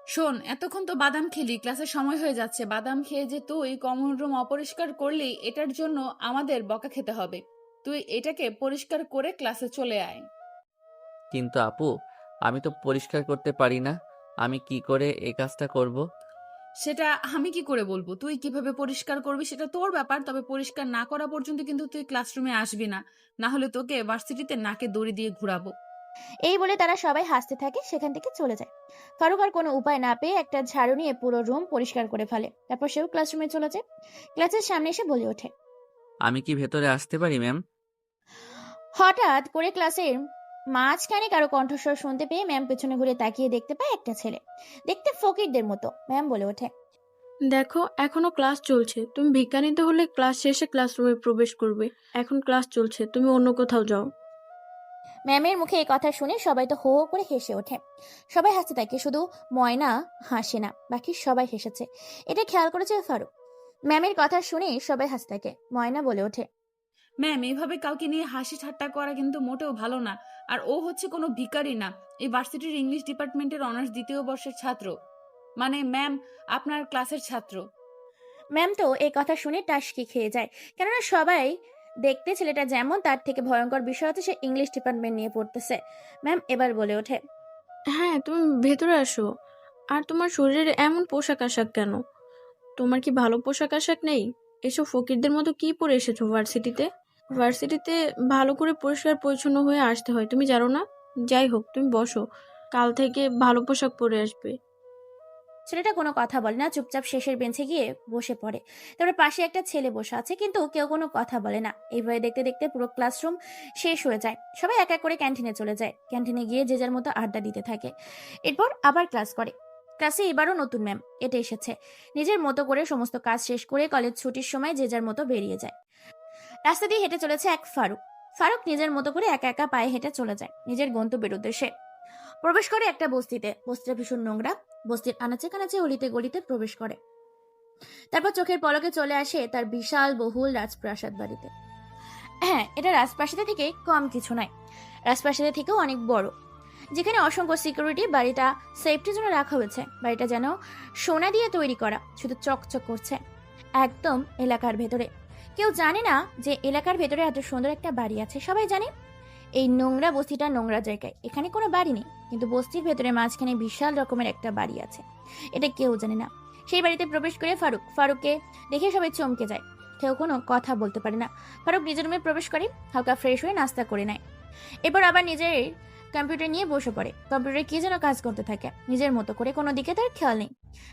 শোন, এতক্ষণ তো বাদাম খেলি, ক্লাসের সময় হয়ে যাচ্ছে। বাদাম খেয়ে যে তুই কমন রুম অপরিষ্কার করলি, এটার জন্য আমাদের বকা খেতে হবে। তুই এটাকে পরিষ্কার করে ক্লাসে চলে আয়। কিন্তু আপু, আমি তো পরিষ্কার করতে পারি না। আমি কি করে এই কাজটা করব? সেটা আমি কি করে বলবো? তুই কিভাবে পরিষ্কার করবি সেটা তোর ব্যাপার। তবে পরিষ্কার না করা পর্যন্ত কিন্তু তুই ক্লাসরুমে আসবি না। না হলে তোকে ভার্সিটিতে নাকে দড়ি দিয়ে ঘুরাবো। এই বলে তারা সবাই হাসতে থাকে, সেখান থেকে চলে যায়। ফারুক আর কোনো উপায় না পেয়ে একটা ঝাড়ু নিয়ে পুরো রুম পরিষ্কার করে ফেলে। তারপর সেও ক্লাসরুমে চলে যায়। ক্লাসের সামনে এসে বলে ওঠে, আমি কি ভেতরে আসতে পারি ম্যাম? হঠাৎ করে ক্লাসের মাঝখানে কারো কণ্ঠস্বর শুনতে পেয়ে ম্যাম পেছনে ঘুরে তাকিয়ে দেখতে পায় একটা ছেলে, দেখতে ফকিরদের মতো। ম্যাম বলে ওঠে, দেখো, এখনো ক্লাস চলছে। তুমি ভিক্ষা নিতে হলে ক্লাস শেষে ক্লাসরুমে প্রবেশ করবে। এখন ক্লাস চলছে, তুমি অন্য কোথাও যাও। ম্যামের মুখে এই কথা শুনে সবাই তো হো হো করে হেসে ওঠে। সবাই হাসতে থাকে, শুধু ময়না হাসে না, বাকি সবাই হেসেছে। এটা খেয়াল করেছে ফারুক। ম্যামের কথা শুনে সবাই হাসতে থাকে। ময়না বলে ওঠে, ম্যাম, এইভাবে কাউকে নিয়ে হাসি ঠাট্টা করা কিন্তু মোটেও ভালো না। আর ও হচ্ছে কোনো ভিখারি না। এই ভার্সিটির ইংলিশ ডিপার্টমেন্টের অনার্স দ্বিতীয় বর্ষের ছাত্র। মানে ম্যাম, আপনার ক্লাসের ছাত্র। ম্যাম তো এই কথা শুনে টাসকি খেয়ে যায়, কেননা সবাই দেখতে ছেলেটা যেমন, তার থেকে ভয়ঙ্কর বিষয় হচ্ছে সে ইংলিশ ডিপার্টমেন্ট নিয়ে পড়তেছে। ম্যাম এবার বলে ওঠে, হ্যাঁ, তুমি ভেতরে আসো। আর তোমার শরীরের এমন পোশাক আশাক কেন? তোমার কি ভালো পোশাক আশাক নেই? এসব ফকিরদের মতো কি পরে এসেছো ভার্সিটিতে? ভার্সিটিতে ভালো করে পরিষ্কার পরিচ্ছন্ন হয়ে আসতে হয়, তুমি জানো না? যাই হোক, তুমি বসো। কাল থেকে ভালো পোশাক পরে আসবে। ছেলেটা কোনো কথা বলে না, চুপচাপ শেষের বেঞ্চে গিয়ে বসে পড়ে। তারপর পাশে একটা ছেলে বসে আছে, কিন্তু কেউ কোনো কথা বলে না। এইভাবে দেখতে দেখতে পুরো ক্লাসরুম শেষ হয়ে যায়। সবাই এক এক করে ক্যান্টিনে চলে যায়। ক্যান্টিনে গিয়ে যে যার মতো আড্ডা দিতে থাকে। এরপর আবার ক্লাস করে। ক্লাসে এবারও নতুন ম্যাম এটা এসেছে। নিজের মতো করে সমস্ত কাজ শেষ করে কলেজ ছুটির সময় যে যার মতো বেরিয়ে যায়। রাস্তা দিয়ে হেঁটে চলেছে এক ফারুক। ফারুক নিজের মতো করে একা একা পায়ে হেঁটে চলে যায় নিজের গন্তব্যের উদ্দেশ্যে। প্রবেশ করে একটা বস্তিতে। বস্তিটা ভীষণ নোংরা। বস্তির আনাচে কানাচে অলিতে গলিতে প্রবেশ করে। তারপর চোখের পলকে চলে আসে তার বিশাল বহুল রাজপ্রাসাদ বাড়িতে। হ্যাঁ, এটা রাজপ্রাসাদের থেকে কম কিছু নয়, রাজপ্রাসাদের থেকেও অনেক বড়। যেখানে অসংখ্য সিকিউরিটি, বাড়িটা সেফটির জন্য রাখা হয়েছে। বাড়িটা যেন সোনা দিয়ে তৈরি করা, শুধু চকচক করছে। একদম এলাকার ভেতরে। কেউ জানে না যে এলাকার ভেতরে এত সুন্দর একটা বাড়ি আছে। সবাই জানে এই নোংরা বস্তিটা নোংরা জায়গায়, এখানে কোনো বাড়ি নেই, কিন্তু বস্তির ভেতরে মাঝখানে বিশাল রকমের একটা বাড়ি আছে। এটা কেউ জানে না। সেই বাড়িতে প্রবেশ করে ফারুককে দেখে সবাই চমকে যায়। কেউ কোনো কথা বলতে পারে না। ফারুক নিজের রুমে প্রবেশ করে হালকা ফ্রেশ হয়ে নাস্তা করে নেয়। এবার আবার নিজের কম্পিউটার নিয়ে বসে পড়ে। কম্পিউটারে কি যেন কাজ করতে থাকে নিজের মতো করে, কোনো দিকে তার খেয়াল নেই।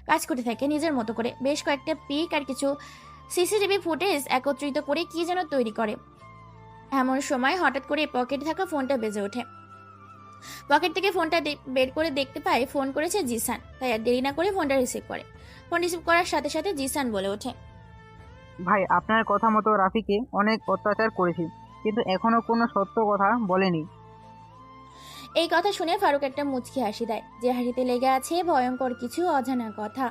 কাজ করতে থাকে নিজের মতো করে। বেশ কয়েকটা পিক আর কিছু সিসিটিভি ফুটেজ একত্রিত করে কি যেন তৈরি করে। এমন সময় হঠাৎ করে পকেটে থাকা ফোনটা বেজে ওঠে। পকেট থেকে ফোনটা বের করে দেখতে পায় ফোন করেছে জিসান। তাই আর দেরি না করে ফোনটা রিসিভ করে। ফোন রিসিভ করার সাথে সাথে জিসান বলে ওঠে, ভাই, আপনার কথা মতো রাফিকে অনেক অত্যাচার করেছি, কিন্তু এখনো কোনো সত্য কথা বলেনি। এই কথা শুনে ফারুক একটা মুচকি হাসি দেয়। যে হাসিতে লেগে আছে ভয়ঙ্কর কিছু অজানা কথা,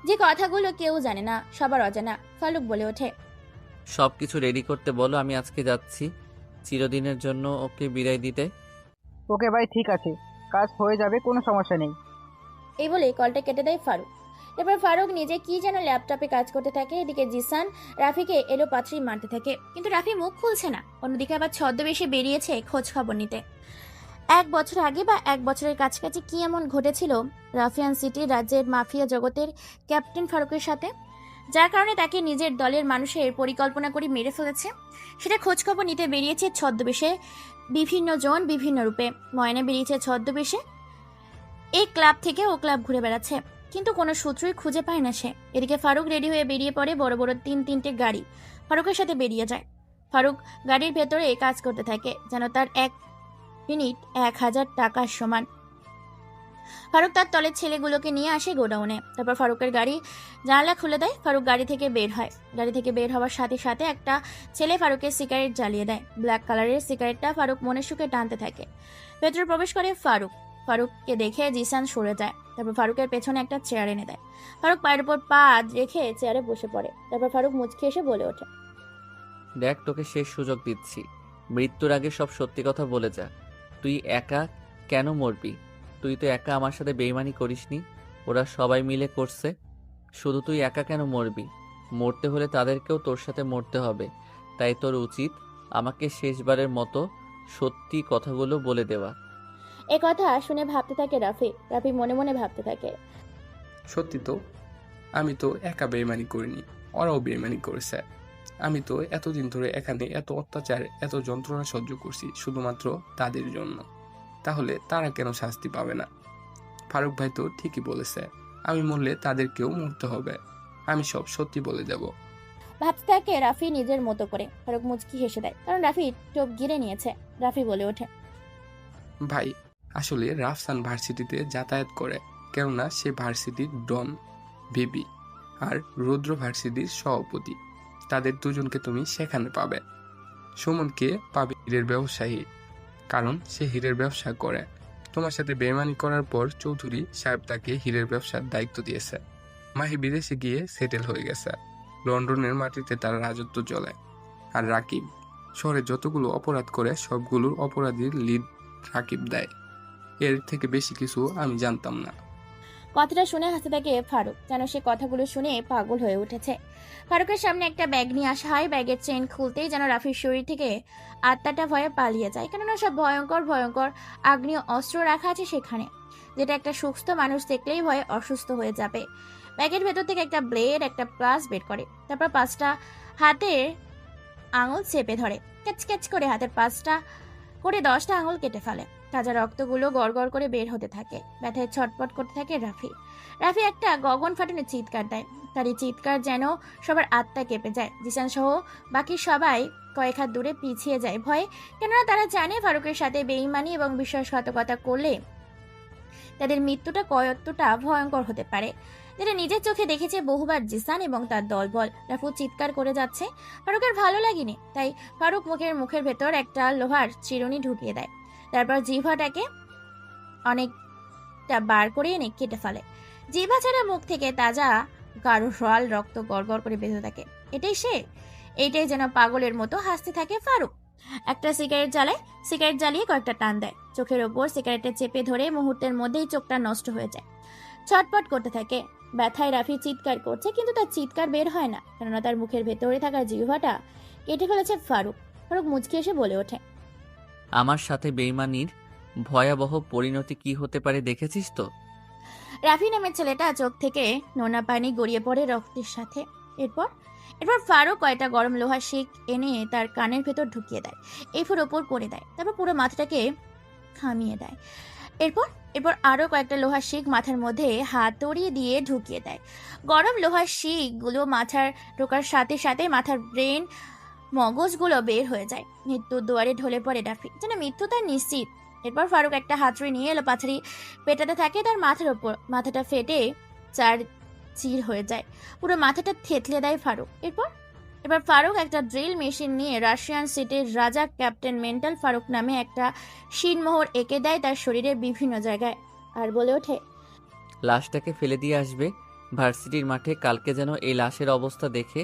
যে কথাগুলো কেউ জানে না, সবার অজানা। ফারুক বলে ওঠে, সবকিছু রেডি করতে বলো, আমি আজকে যাচ্ছি চিরদিনের জন্য ওকে বিদায় দিতে। ওকে ভাই, ঠিক আছে, কাজ হয়ে যাবে, কোনো সমস্যা নেই। এই বলে কলটা কেটে দেয় ফারুক। এরপর ফারুক নিজে কি যেন ল্যাপটপে কাজ করতে থাকে। এদিকে জিসান রাফিকে এলো পাত্রী মারতে থাকে, কিন্তু রাফি মুখ খুলছে না। অন্যদিকে আবার ছদ্মবেশে বেরিয়েছে খোঁজ খবর নিতে। 1 বছর আগে বা 1 বছরের কাছাকাছি কি এমন ঘটেছিল রাফিয়ান সিটি রাজ্যের মাফিয়া জগতের ক্যাপ্টেন ফারুকের সাথে, যার কারণে তাকে নিজের দলের মানুষের পরিকল্পনা করে মেরে ফেলেছে। সেটা খোঁজ খবর নিতে বেরিয়েছে ছদ্মবেশে, বিভিন্ন জন বিভিন্ন রূপে। ময়না বেরিয়েছে ছদ্মবেশে, এই ক্লাব থেকে ও ক্লাব ঘুরে বেড়াচ্ছে, কিন্তু কোনো সূত্রই খুঁজে পায় না সে। এদিকে ফারুক রেডি হয়ে বেরিয়ে পড়ে। বড় বড় 3-3টে গাড়ি ফারুকের সাথে বেরিয়ে যায়। ফারুক গাড়ির ভেতরে কাজ করতে থাকে, যেন তার 1 মিনিট 1000 টাকার সমান। ফারুক তার তলের ছেলেগুলোকে নিয়ে আসে গোডাউনে। তারপর ফারুকের গাড়ি জানালা খুলে দেয়। ফারুক গাড়ি থেকে বের হয়। গাড়ি থেকে বের হওয়ার সাথে সাথে একটা ছেলে ফারুকের সিগারেট জ্বালিয়ে দেয়। ব্ল্যাক কালারের সিগারেটটা ফারুক মনে সুখে টানতে থাকে। ভেতরে প্রবেশ করে ফারুক। ফারুককে দেখে জিসান সরে যায়। তারপর ফারুকের পেছনে একটা চেয়ার এনে দেয়। ফারুক পায়ের উপর পা রেখে চেয়ারে বসে পড়ে। তারপর ফারুক মুচকি এসে বলে ওঠে, দেখ, তোকে শেষ সুযোগ দিচ্ছি। মৃত্যুর আগে সব সত্যি কথা বলে যা। তুই একা কেন মরবি? তুই তো একা আমার সাথে বেইমানি করিসনি, ওরা সবাই মিলে করছে। শুধু তুই একা কেন মরবি? মরতে হলে তাদেরকেও তোর সাথে মরতে হবে। তাই তোর উচিত আমাকে শেষবারের মতো সত্যি কথাগুলো বলে দেওয়া। এ কথা শুনে ভাবতে থাকে রাফি। রাফি মনে মনে ভাবতে থাকে, সত্যি তো, আমি তো একা বেইমানি করিনি, ওরাও বেইমানি করেছে। আমি তো এতদিন ধরে এখানে এত অত্যাচার, এত যন্ত্রণা সহ্য করছি শুধুমাত্র তাদের জন্য। তাহলে তারা কেন শাস্তি পাবে না? ফারুক ভাই তো ঠিকই বলেছে, আমি মরলে তাদেরকেও মরতে হবে। আমি সব সত্যি বলে দেব। ভাবতে থাকে রাফি নিজের মতো করে। ফারুক মুচকি হেসে দেয়, কারণ রাফি টোপ গিরে নিয়েছে। রাফি বলে ওঠে, ভাই, আসলে রাফসান ভার্সিটিতে যাতায়াত করে, কেননা সে ভার্সিটির ডন ভিবি আর রুদ্র ভার্সিটির সভাপতি। তাদের দুজনকে তুমি সেখানে পাবে। সুমনকে পাবে হীরের ব্যবসায়ী, কারণ সে হীরের ব্যবসা করে। তোমার সাথে বেইমানি করার পর চৌধুরী সাহেব তাকে হীরের ব্যবসার দায়িত্ব দিয়েছে। মাহি বিদেশে গিয়ে সেটেল হয়ে গেছে। লন্ডনের মাটিতে তার রাজত্ব চলে। আর রাকিব শহরে যতগুলো অপরাধ করে সবগুলোর অপরাধীর লিড রাকিব দেয়। এর থেকে বেশি কিছু আমি জানতাম না। কথাটা শুনে হাসতে থাকে ফারুক, যেন সে কথাগুলো শুনে পাগল হয়ে উঠেছে। ফারুকের সামনে একটা ব্যাগ নিয়ে আসা হয়। ব্যাগের চেইন খুলতেই যেন রাফির শরীর থেকে আত্মাটা ভয়ে পালিয়ে যায়, কেননা সব ভয়ঙ্কর ভয়ঙ্কর আগ্নেয় অস্ত্র রাখা আছে সেখানে, যেটা একটা সুস্থ মানুষ দেখলেই ভয়ে অসুস্থ হয়ে যাবে। ব্যাগের ভেতর থেকে একটা ব্লেড, একটা প্লাস বের করে। তারপর 5টা হাতের আঙুল চেপে ধরে। ক্যাচ ক্যাচ করে হাতের 5টা করে 10টা আঙুল কেটে ফেলে। তাজা রক্তগুলো গড়গড় করে বের হতে থাকে। ব্যথায় ছটপট করতে থাকে রাফি। রাফি একটা গগন ফাটানো চিৎকার দেয়। তার এই চিৎকার যেন সবার আত্মা কেঁপে যায়। জিসান সহ বাকি সবাই কয়েক হাত দূরে পিছিয়ে যায় ভয়ে, কেননা তারা জানে ফারুকের সাথে বেইমানি এবং বিশ্বাসঘাতকতা করলে তাদের মৃত্যুটা কতটা ভয়ঙ্কর হতে পারে, যেটা নিজের চোখে দেখেছে বহুবার জিসান এবং তার দলবল। রাফু চিৎকার করে যাচ্ছে। ফারুকের ভালো লাগেনি, তাই ফারুক মুখের ভেতর একটা লোহার চিরুনি ঢুকিয়ে দেয়। তারপর জিহ্বাটাকে অনেকটা বার করে এনে কেটে ফেলে। জিহ্বা ছাড়া মুখ থেকে তাজা গাঢ় রয়াল রক্ত গড়গড় করে বেঁধে থাকে। এইটাই যেন পাগলের মতো হাসতে থাকে ফারুক। একটা সিগারেট জ্বালিয়ে কয়েকটা টান দেয়। চোখের ওপর সিগারেটে চেপে ধরে মুহূর্তের মধ্যেই চোখটা নষ্ট হয়ে যায়। ছটপট করতে থাকে। ব্যথায় রাফি চিৎকার করছে, কিন্তু তার চিৎকার বের হয় না, কেননা তার মুখের ভেতরে থাকা জিহ্বাটা কেটে ফেলেছে ফারুক। ফারুক মুচকি এসে বলে ওঠে, আমার সাথে বেইমানির ভয়াবহ পরিণতি কি হতে পারে দেখেছিস তো? রাফি নামের ছেলেটা চোখ থেকে নোনা পানি গড়িয়ে পড়ে রক্তের সাথে। এরপর ফারুক কয়টা গরম লোহার শিক এনে তার কানের ভেতর ঢুকিয়ে দেয়। এরপর ওপর করে দেয়। তারপর পুরো মাথাটাকে থামিয়ে দেয়। এরপর আরো কয়েকটা লোহার শিক মাথার মধ্যে হাতুড়ি দিয়ে ঢুকিয়ে দেয়। গরম লোহার শিকগুলো মাথার ঢোকার সাথে সাথে মাথার ব্রেন মগজগুলো বের হয়ে যায়। মৃত্যুর দুয়ারে ঢলে পড়ে রাফি, যেন মৃত্যু তার নিশ্চিত। এরপর ফারুক একটা হাতুড়ি নিয়ে এলো পাথরি পেটাতে থাকে তার মাথার ওপর। মাথাটা ফেটে 4 চির হয়ে যায়। পুরো মাথাটা থেতলে দেয় ফারুক। এরপর ফারুক একটা ড্রিল মেশিন নিয়ে রাশিয়ান সিটির রাজা ক্যাপ্টেন মেন্টাল ফারুক নামে একটা শিনমোহর এঁকে দেয় তার শরীরের বিভিন্ন জায়গায়, আর বলে ওঠে, লাশটাকে ফেলে দিয়ে আসবে ভার্সিটির মাঠে। কালকে যেন এই লাশের অবস্থা দেখে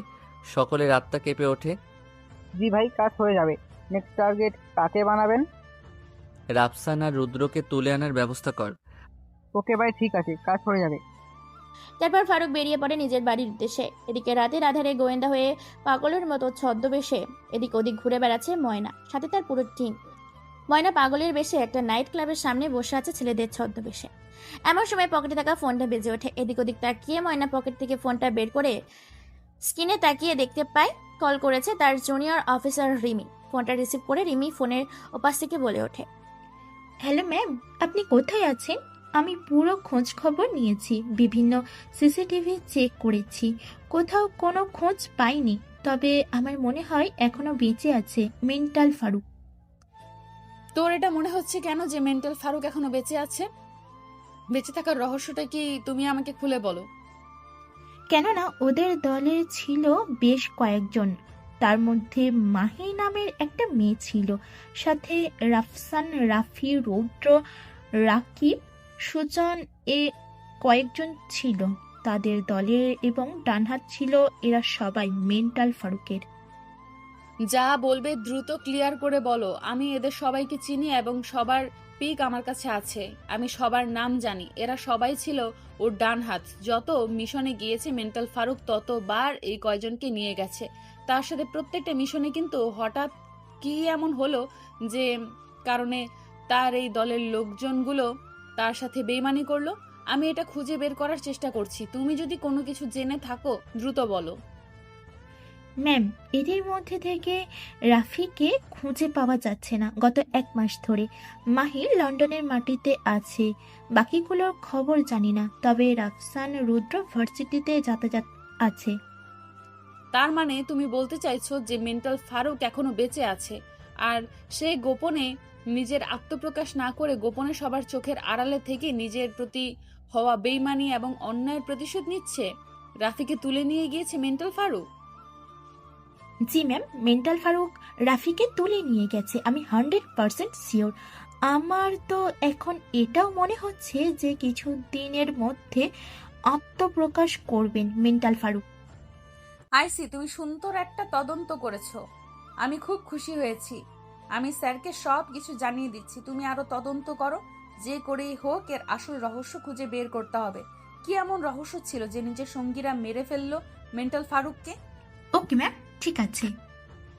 সকলের আত্মা কেঁপে ওঠে। জি ভাই, কাজ হয়ে যাবে। নেক্সট টার্গেট কাকে বানাবেন? রাফসান আর রুদ্রকে তুলে আনার ব্যবস্থা কর। ওকে ভাই, ঠিক আছে, কাজ হয়ে যাবে। তারপর ফারুক বেরিয়ে পড়ে নিজের বাড়ির উদ্দেশ্যে। এদিকে রাতের আধারে গোয়েন্দা হয়ে পাগলের মতো ছদ্মবেশে এদিক ওদিক ঘুরে বেড়াচ্ছে ময়না, সাথে তার পুরো টিম। ময়না পাগলের বেশে একটা নাইট ক্লাবের সামনে বসে আছে ছেলেদের ছদ্মবেশে। এমন সময় পকেটে থাকা ফোনটা বেজে ওঠে। এদিক ওদিক তাকিয়ে ময়না পকেট থেকে ফোনটা বের করে স্ক্রিনে তাকিয়ে দেখতে পায় কল করেছে তার জুনিয়র অফিসার রিমি। ফোনটা রিসিভ করে রিমি ফোনের ওপাশ থেকে বলে ওঠে, হ্যালো ম্যাম, আপনি কোথায় আছেন? আমি পুরো খোঁজ খবর নিয়েছি, বিভিন্ন সিসিটিভি চেক করেছি, কোথাও কোনো খোঁজ পাইনি। তবে আমার মনে হয় এখনো বেঁচে আছে মেন্টাল ফারুক। তোর এটা মনে হচ্ছে কেন যে মেন্টাল ফারুক এখনো বেঁচে আছে? বেঁচে থাকার রহস্যটা কি তুমি আমাকে খুলে বলো। কেননা ওদের দলে ছিল বেশ কয়েকজন, তার মধ্যে মাহি নামের একটা মেয়ে ছিল, সাথে রাফসান, রাফি, রৌদ্র, রাকিব, সুজন এ কয়েকজন ছিল তাদের দলে, এবং ডানহাত ছিল এরা সবাই মেন্টাল ফারুকের। যা বলবে দ্রুত ক্লিয়ার করে বলো। আমি এদের সবাইকে চিনি এবং সবার পিক আমার কাছে আছে। আমি সবার নাম জানি। এরা সবাই ছিল ওর ডান হাত। যত মিশনে গিয়েছে মেন্টাল ফারুক ততবার এই কয়জনকে নিয়ে গেছে। তার সাথে প্রত্যেকটা মিশনে কিন্তু হঠাৎ কি এমন হলো যে কারণে তার এই দলের লোকজনগুলো তার সাথে বেইমানি করলো। আমি এটা খুঁজে বের করার চেষ্টা করছি। তুমি যদি কোনো কিছু জেনে থাকো দ্রুত বলো। ম্যাম, এদের মধ্যে থেকে রাফিকে খুঁজে পাওয়া যাচ্ছে না গত 1 মাস ধরে। মাহির লন্ডনের মাটিতে আছে, বাকিগুলোর খবর জানি না, তবে রাফসান, রুদ্র ভার্সিটিতে যাতায়াত আছে। তার মানে তুমি বলতে চাইছো যে মেন্টাল ফারুক এখনো বেঁচে আছে, আর সে গোপনে নিজের আত্মপ্রকাশ না করে গোপনে সবার চোখের আড়ালে থেকে নিজের প্রতি হওয়া বেইমানি এবং অন্যায়ের প্রতিশোধ নিচ্ছে। রাফিকে তুলে নিয়ে গিয়েছে মেন্টাল ফারুক। জি ম্যাম, মেন্টাল ফারুক রাফিকে তুলে নিয়ে গেছে, আমি 100% শিওর। আমার তো এখন এটাও মনে হচ্ছে যে কিছু দিনের মধ্যে আত্মপ্রকাশ করবেন মেন্টাল ফারুক। আইসি, তুমি সুন্দর একটা তদন্ত করেছো। আমি খুব খুশি হয়েছি। আমি স্যারকে সব কিছু জানিয়ে দিচ্ছি। তুমি আরো তদন্ত করো। যে করেই হোক এর আসল রহস্য খুঁজে বের করতে হবে। কি এমন রহস্য ছিল যে নিজের সঙ্গীরা মেরে ফেললো মেন্টাল ফারুককে? ওকে ম্যাম, ঠিক আছে।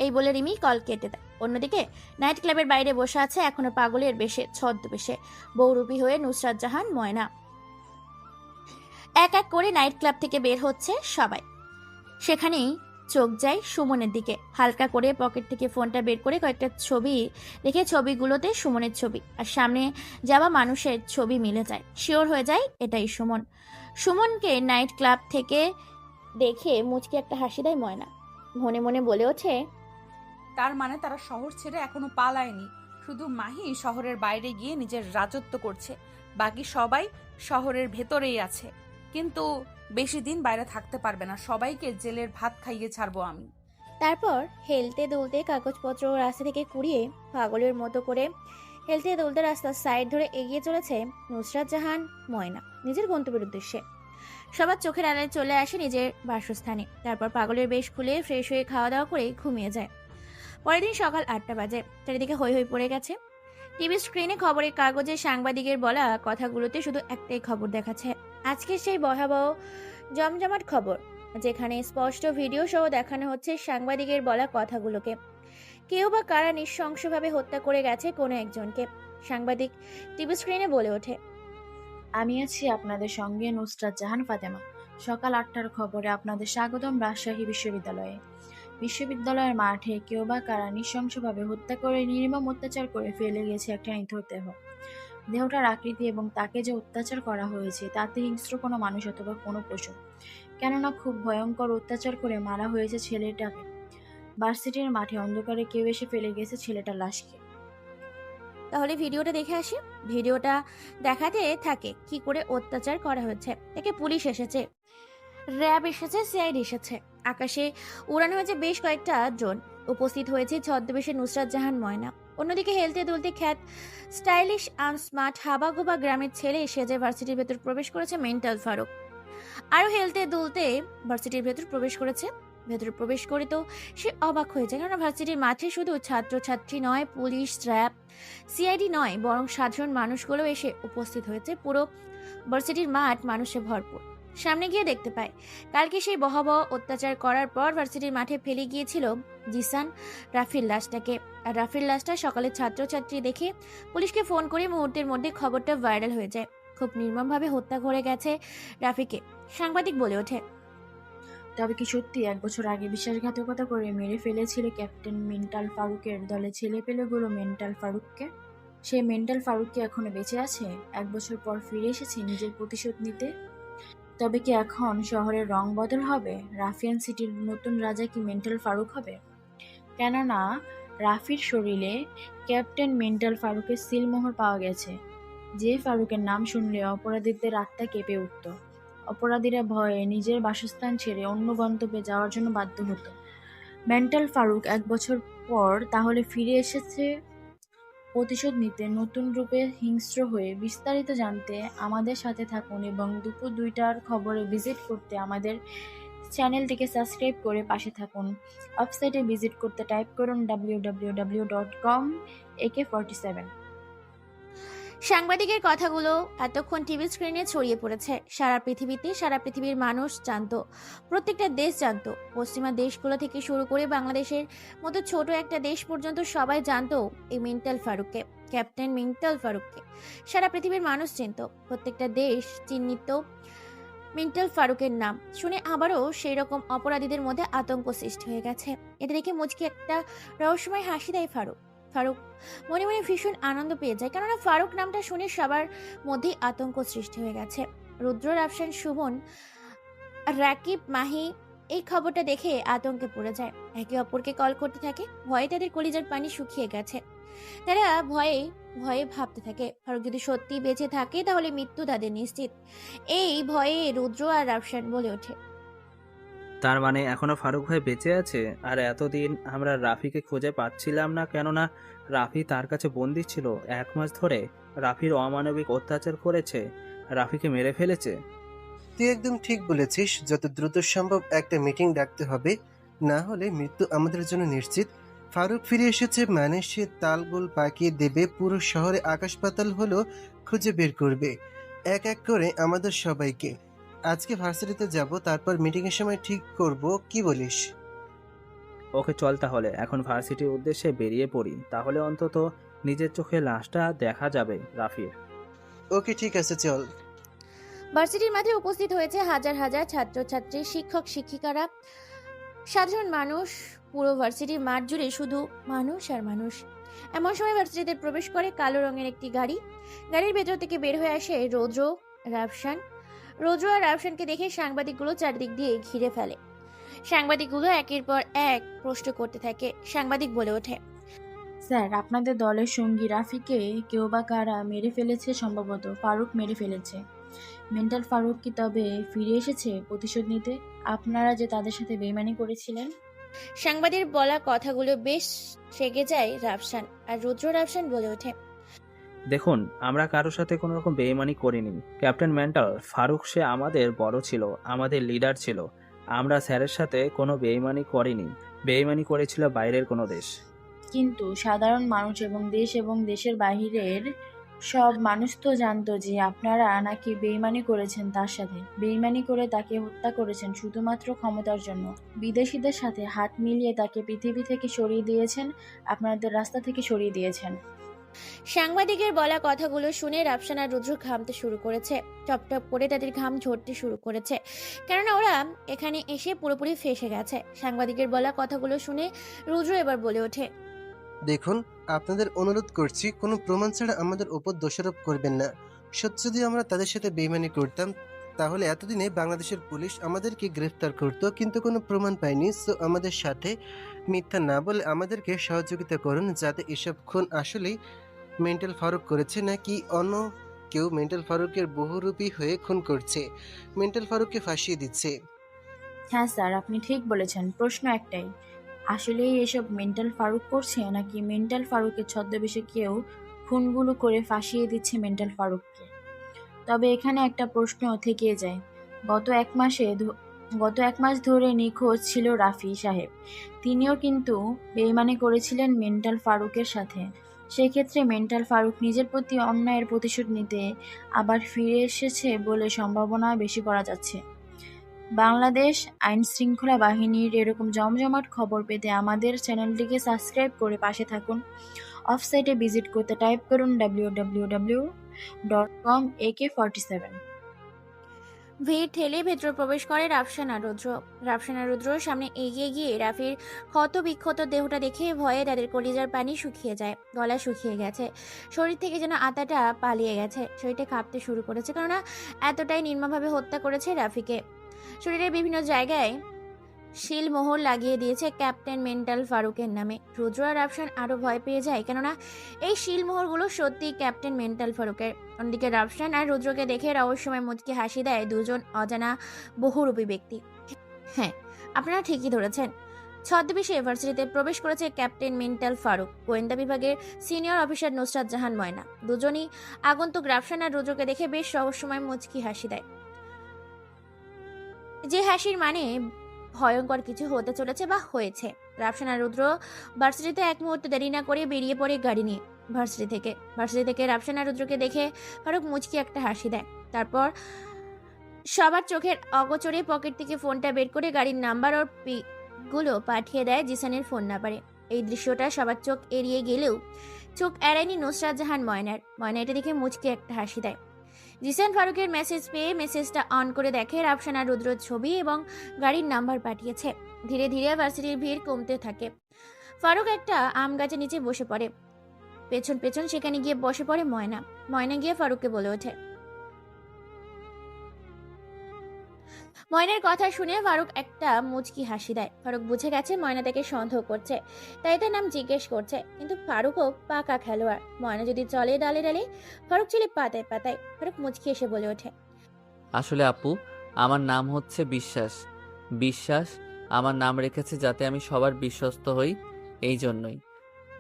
এই বলে রিমি কল কেটে দেয়। অন্যদিকে নাইট ক্লাবের বাইরে বসে আছে এখনো পাগলের বেশে, ছদ্মবেশে বহুরূপী হয়ে নুসরাত জাহান ময়না। এক এক করে নাইট ক্লাব থেকে বের হচ্ছে সবাই। সেখানেই চোখ যায় সুমনের দিকে। হালকা করে পকেট থেকে ফোনটা বের করে কয়েকটা ছবি দেখে ছবিগুলোতে সুমনের ছবি আর সামনে যাওয়া মানুষের ছবি মিলে যায়। শিওর হয়ে যায় এটাই সুমন। সুমনকে নাইট ক্লাব থেকে দেখে মুচকি একটা হাসি দেয় ময়না। মনে মনে বলে ওঠে, তার মানে তারা শহর ছেড়ে এখনো পালায়নি। শুধু মাহি শহরের বাইরে গিয়ে নিজের রাজত্ব করছে, বাকি সবাই শহরের ভেতরেই আছে। কিন্তু বেশি দিন বাইরে থাকতে পারবে না। সবাইকে জেলের ভাত খাইয়ে ছাড়বো আমি। তারপর হেলতে দুলতে কাগজপত্র রাস্তা থেকে কুড়িয়ে পাগলের মতো করে হেলতে দুলতে রাস্তার সাইড ধরে এগিয়ে চলেছে নুসরাত জাহান ময়না নিজের গন্তব্যের উদ্দেশ্যে। সবার চোখের আড়ালে চলে আসে নিজের বাসস্থানে। তারপর পাগলের বেশ খুলে ফ্রেশ হয়ে খাওয়া দাওয়া করে ঘুমিয়ে যায়। পরের দিন সকাল 8টা বাজে। চারিদিকে হৈ হৈ পড়ে গেছে। টিভি স্ক্রিনে খবরের কাগজে সাংবাদিকের বলা কথাগুলোতে শুধু একটাই খবর দেখাচ্ছে, আজকে সেই ভয়াবহ জমজমাট খবর, যেখানে স্পষ্ট ভিডিও সহ দেখানো হচ্ছে সাংবাদিকের বলা কথাগুলোকে। কেউ বা কারা নৃশংসভাবে হত্যা করে গেছে কোনো একজনকে। সাংবাদিক টিভি স্ক্রিনে বলে ওঠে, আমি আছি আপনাদের সঙ্গে নুসরাত জাহান ফাতেমা। সকাল 8টার খবরে আপনাদের স্বাগতম রাজশাহী বিশ্ববিদ্যালয়ে। বিশ্ববিদ্যালয়ের মাঠে কেউ বা কারা নৃশংসভাবে হত্যা করে নির্মম অত্যাচার করে ফেলে গেছে একটা নিথর দেহ। দেহটার আকৃতি এবং তাকে যে অত্যাচার করা হয়েছে তাতে হিংস্র কোনো মানুষ অথবা কোনো পশু, কেননা খুব ভয়ঙ্কর অত্যাচার করে মারা হয়েছে ছেলেটাকে। ভার্সিটির মাঠে অন্ধকারে কেউ এসে ফেলে গেছে ছেলেটার লাশকে। তাহলে ভিডিওটা দেখে আসি। ভিডিওটা দেখাতে থাকে কি করে অত্যাচার করা হয়েছে। একে পুলিশ এসেছে, র্যাব এসেছে, সিআইডি এসেছে। আকাশে উড়ানো হয়েছে বেশ কয়েকটা ড্রোন। উপস্থিত হয়েছে ছদ্মবেশে নুসরাত জাহান ময়না। অন্যদিকে হেলতে দুলতে খ্যাত স্টাইলিশ স্মার্ট হাবাগোবা গ্রামের ছেলে সেজে ভার্সিটির ভেতর প্রবেশ করেছে মেন্টাল ফারুক। আরো হেলতে দুলতে ভার্সিটির ভেতর প্রবেশ করেছে। ভেতরে প্রবেশ করে তো সে অবাক হয়ে যায়, কারণ ভার্সিটির মাঠে শুধু ছাত্রছাত্রী নয়, পুলিশ, র্যাব, সিআইডি নয়, বরং সাধারণ মানুষগুলো এসে উপস্থিত হয়েছে। পুরো ভার্সিটির মাঠ মানুষে ভরপুর। সামনে গিয়ে দেখতে পায় কালকে সেই ভয়াবহ অত্যাচার করার পর ভার্সিটির মাঠে ফেলে গিয়েছিল জিসান রাফির লাশটাকে। আর রাফির লাশটা সকালে ছাত্রছাত্রী দেখে পুলিশকে ফোন করে মুহূর্তের মধ্যে খবরটা ভাইরাল হয়ে যায়। খুব নির্মমভাবে হত্যা করে গেছে রাফিকে। সাংবাদিক বলে ওঠে, তবে কি সত্যি 1 বছর আগে বিশ্বাসঘাতকতা করে মেরে ফেলেছিল ক্যাপ্টেন মেন্টাল ফারুকের দলে ছেলেপেলেগুলো মেন্টাল ফারুককে? সেই মেন্টাল ফারুক কি এখনো বেঁচে আছে? 1 বছর পর ফিরে এসেছে নিজের প্রতিশোধ নিতে? তবে কি এখন শহরের রং বদল হবে? রাফিয়ান সিটির নতুন রাজা কি মেন্টাল ফারুক হবে? কেননা রাফির শরীরে ক্যাপ্টেন মেন্টাল ফারুকের সিলমোহর পাওয়া গেছে, যে ফারুকের নাম শুনলে অপরাধীদের আত্মা কেঁপে উঠত। অপরাধীরা ভয়ে নিজের বাসস্থান ছেড়ে অন্য গন্তব্যে যাওয়ার জন্য বাধ্য হতো। মেন্টাল ফারুক 1 বছর পর তাহলে ফিরে এসেছে প্রতিশোধ নিতে, নতুন রূপে হিংস্র হয়ে। বিস্তারিত জানতে আমাদের সাথে থাকুন এবং দুপুর 2টার খবরে ভিজিট করতে আমাদের চ্যানেলটিকে সাবস্ক্রাইব করে পাশে থাকুন। ওয়েবসাইটে ভিজিট করতে টাইপ করুন www.com/AK47। সাংবাদিকের কথাগুলো এতক্ষণ টিভি স্ক্রিনে ছড়িয়ে পড়েছে সারা পৃথিবীতে। সারা পৃথিবীর মানুষ জানতো, প্রত্যেকটা দেশ জানতো। পশ্চিমা দেশগুলো থেকে শুরু করে বাংলাদেশের মতো ছোট একটা দেশ পর্যন্ত সবাই জানতো এই মেন্টাল ফারুককে, ক্যাপ্টেন মেন্টাল ফারুককে। সারা পৃথিবীর মানুষ চিনতো, প্রত্যেকটা দেশ চিহ্নিত মেন্টাল ফারুকের নাম শুনে আবারও সেই রকম অপরাধীদের মধ্যে আতঙ্ক সৃষ্টি হয়ে গেছে। এটা দেখে মুচকি একটা রহস্যময় হাসি দেয় ফারুক। ফারুক মনে মনে ভীষণ আনন্দ পেয়ে যায়, কেননা ফারুক নামটা শুনে সবার মধ্যেই আতঙ্ক সৃষ্টি হয়ে গেছে। রুদ্র, রাফসান, সুমন, রাকিব, মাহি এই খবরটা দেখে আতঙ্কে পড়ে যায়। একে অপরকে কল করতে থাকে। ভয়ে তাদের কলিজার পানি শুকিয়ে গেছে। তারা ভয়ে ভয়ে ভাবতে থাকে, ফারুক যদি সত্যি বেঁচে থাকে তাহলে মৃত্যু তাদের নিশ্চিত। এই ভয়ে রুদ্র আর রাফসান বলে ওঠে, তার মানে এখনো ফারুক ভাই বেঁচে আছে? আর এতদিন আমরা রাফিকে খুঁজে পাচ্ছিলাম না, কেননা রাফি তার কাছে বন্দী ছিল 1 মাস ধরে। রাফির অমানবিক অত্যাচার করেছে, রাফিকে মেরে ফেলেছে। তুই একদম ঠিক বলেছিস। যত দ্রুত সম্ভব একটা মিটিং ডাকতে হবে, না হলে মৃত্যু আমাদের জন্য নিশ্চিত। ফারুক ফিরে এসেছে মানে সে তালগোল পাকিয়ে দেবে, পুরো শহরে আকাশ পাতাল হলো খুঁজে বের করবে এক এক করে আমাদের সবাইকে। আজকে ভার্সিটিতে যাব, তারপর মিটিং এর সময় ঠিক করব, কি বলিস? ওকে, চল তাহলে এখন ভার্সিটির উদ্দেশ্যে বেরিয়ে পড়ি, তাহলে অন্তত নিজের চোখে লাশটা দেখা যাবে রাফির। ওকে, ঠিক আছে, চল। ভার্সিটির মাঠে উপস্থিত হয়েছে হাজার হাজার ছাত্রছাত্রী, শিক্ষক শিক্ষিকারা, সাধারণ মানুষ। পুরো ভার্সিটির মাঠ জুড়ে শুধু মানুষ আর মানুষ। এমন সময় ভার্সিটিতে প্রবেশ করে কালো রঙের একটি গাড়ি। গাড়ির ভেতর থেকে বের হয়ে আসে রৌদ্র, রাফসান। রৌদ্র আর রাফসানকে দেখে সাংবাদিকগুলো চারদিক দিয়ে ঘিরে ফেলে। সাংবাদিকগুলো একের পর এক প্রশ্ন করতে থাকে। সাংবাদিক বলে ওঠে, স্যার, আপনাদের দলের সঙ্গী রাফিকে কেউ বা কারা মেরে ফেলেছে, সম্ভবত ফারুক মেরে ফেলেছে। মেন্টাল ফারুক কি তবে ফিরে এসেছে প্রতিশোধ নিতে? আপনারা যে তাদের সাথে বেইমানি করেছিলেন। সাংবাদিক বলা কথাগুলো বেশ রেগে যায় রাফসান। আর রুদ্র রাফসান বলে ওঠে, দেখুন, আমরা কারোর সাথে কোনো রকম বেইমানি করিনি। ক্যাপ্টেন মেন্টাল ফারুক সে আমাদের বড় ছিল, আমাদের লিডার ছিল। আমরা স্যারের সাথে কোনো বেইমানি করিনি। বেইমানি করেছিল বাইরের কোনো দেশ। কিন্তু সাধারণ মানুষ এবং দেশের বাহিরের সব মানুষ তো জানতো যে আপনারা নাকি বেইমানি করেছেন তার সাথে। বেইমানি করে তাকে হত্যা করেছেন শুধুমাত্র ক্ষমতার জন্য। বিদেশিদের সাথে হাত মিলিয়ে তাকে পৃথিবী থেকে সরিয়ে দিয়েছেন, আপনাদের রাস্তা থেকে সরিয়ে দিয়েছেন। সাংবাদিকের বলা কথাগুলো শুনে রাফসান আর রুদ্র ঘামতে শুরু করেছে। টপ টপ করে তাদের ঘাম ঝরতে শুরু করেছে, কেননা ওরা এখানে এসে পুরোপুরি ফেঁসে গেছে। সাংবাদিকের বলা কথাগুলো শুনে রুদ্র এবার বলে ওঠে, দেখুন, আপনাদের অনুরোধ করছি, কোনো প্রমাণ ছাড়া আমাদের ওপর দোষারোপ করবেন না। সত্যি যদি আমরা তাদের সাথে বেইমানি করতাম তাহলে এতদিনে বাংলাদেশের পুলিশ আমাদেরকে গ্রেফতার করতো, কিন্তু কোনো প্রমাণ পায়নি। সো আমাদের সাথে মিথ্যা না বলে আমাদেরকে সহযোগিতা করুন, যাতে এসব খুন আসলেই মেন্টাল ফারুক করেছে নাকি অন্য কেউ মেন্টাল ফারুকের বহুরূপী হয়ে খুন করছে, মেন্টাল ফারুককে ফাঁসিয়ে দিচ্ছে। হ্যাঁ স্যার, আপনি ঠিক বলেছেন। প্রশ্ন একটাই, আসলেই এসব মেন্টাল ফারুক করছে নাকি মেন্টাল ফারুকের ছদ্মবেশে কেউ খুনগুলো করে ফাঁসিয়ে দিচ্ছে মেন্টাল ফারুককে? তবে এখানে একটা প্রশ্ন থেকে যায়। গত এক মাস ধরে নিখোঁজ ছিল রাফি সাহেব। তিনিও কিন্তু বেইমানি করেছিলেন মেন্টাল ফারুকের সাথে। সেক্ষেত্রে মেন্টাল ফারুক নিজের প্রতি অন্যায়ের প্রতিশোধ নিতে আবার ফিরে এসেছে বলে সম্ভাবনা বেশি করা যাচ্ছে। বাংলাদেশ আইন শৃঙ্খলা বাহিনীর এরকম জমজমাট খবর পেতে আমাদের চ্যানেলটিকে সাবস্ক্রাইব করে পাশে থাকুন। ওয়েবসাইটে ভিজিট করতে টাইপ করুন www.com/AK47। ভিড় ঠেলে ভেতর প্রবেশ করে রাফসান আর রুদ্র। রাফসান আর রুদ্র সামনে এগিয়ে গিয়ে রাফির ক্ষত বিক্ষত দেহটা দেখে ভয়ে তাদের কলিজার পানি শুকিয়ে যায়, গলা শুকিয়ে গেছে, শরীর থেকে যেন আত্মাটা পালিয়ে গেছে। শরীরটা কাঁপতে শুরু করেছে, কেননা এতটাই নির্মমভাবে হত্যা করেছে রাফিকে। শরীরের বিভিন্ন জায়গায় শিলমোহর লাগিয়ে দিয়েছে ক্যাপ্টেন মেন্টাল ফারুকের নামে। রুদ্র আর রাফসান আরো ভয় পেয়ে যায়, কেননা এই শিলমোহরগুলো সত্যি ক্যাপ্টেন মেন্টাল ফারুকের। অন্যদিকে রাফসান আর রুদ্রকে দেখে রহস্যময় মুচকি হাসি দেয় দুজন অজানা বহুরূপী ব্যক্তি। হ্যাঁ, আপনারা ঠিকই ধরেছেন, ছদ্মবেশে ইউনিভার্সিটিতে প্রবেশ করেছে ক্যাপ্টেন মেন্টাল ফারুক, গোয়েন্দা বিভাগের সিনিয়র অফিসার নুসরাত জাহান ময়না। দুজনই আগন্তুক রাফসান আর রুদ্রকে দেখে বেশ রহস্যময় মুচকি হাসি দেয়, যে হাসির মানে ভয়ঙ্কর কিছু হতে চলেছে বা হয়েছে। রাফসান আর রুদ্র ভার্সিটিতে এক মুহূর্ত দেরি না করে বেরিয়ে পড়ে গাড়ি নিয়ে ভার্সিটি থেকে রাফসান আর রুদ্রকে দেখে ফারুক মুচকি একটা হাসি দেয়। তারপর সবার চোখের অগোচরে পকেট থেকে ফোনটা বের করে গাড়ির নাম্বার ও গুলো পাঠিয়ে দেয় জিসানের ফোন নাম্বারে। এই দৃশ্যটা সবার চোখ এড়িয়ে গেলেও চোখ এড়ায়নি নুসরাত জাহান ময়না এটা দেখে মুচকি একটা হাসি দেয়। জিসান ফারুকের মেসেজ পেয়ে মেসেজটা অন করে দেখে রাফসান আর রুদ্রর ছবি এবং গাড়ির নাম্বার পাঠিয়েছে। ধীরে ধীরে ভার্সিটির ভিড় কমতে থাকে। ফারুক একটা আম গাছের নিচে বসে পড়ে, পেছন পেছন সেখানে গিয়ে বসে পড়ে ময়না গিয়ে ফারুককে বলে ওঠে। ময়নার কথা শুনে ফারুক একটা মুচকি হাসি দেয়। ফারুক বুঝে গেছে ময়না তাকে সন্দেহ করছে, তাই তার নাম জিজ্ঞেস করছে। কিন্তু ফারুকও পাকা খেলোয়াড়, ময়না যদি চলে ডালে ডালে, ফারুক চলে পাতায় পাতায়। ফারুক মুচকি এসে বলে ওঠে, আসলে আপু, আমার নাম হচ্ছে বিশ্বাস আমার নাম রেখেছে যাতে আমি সবার বিশ্বস্ত হই, এই জন্যই।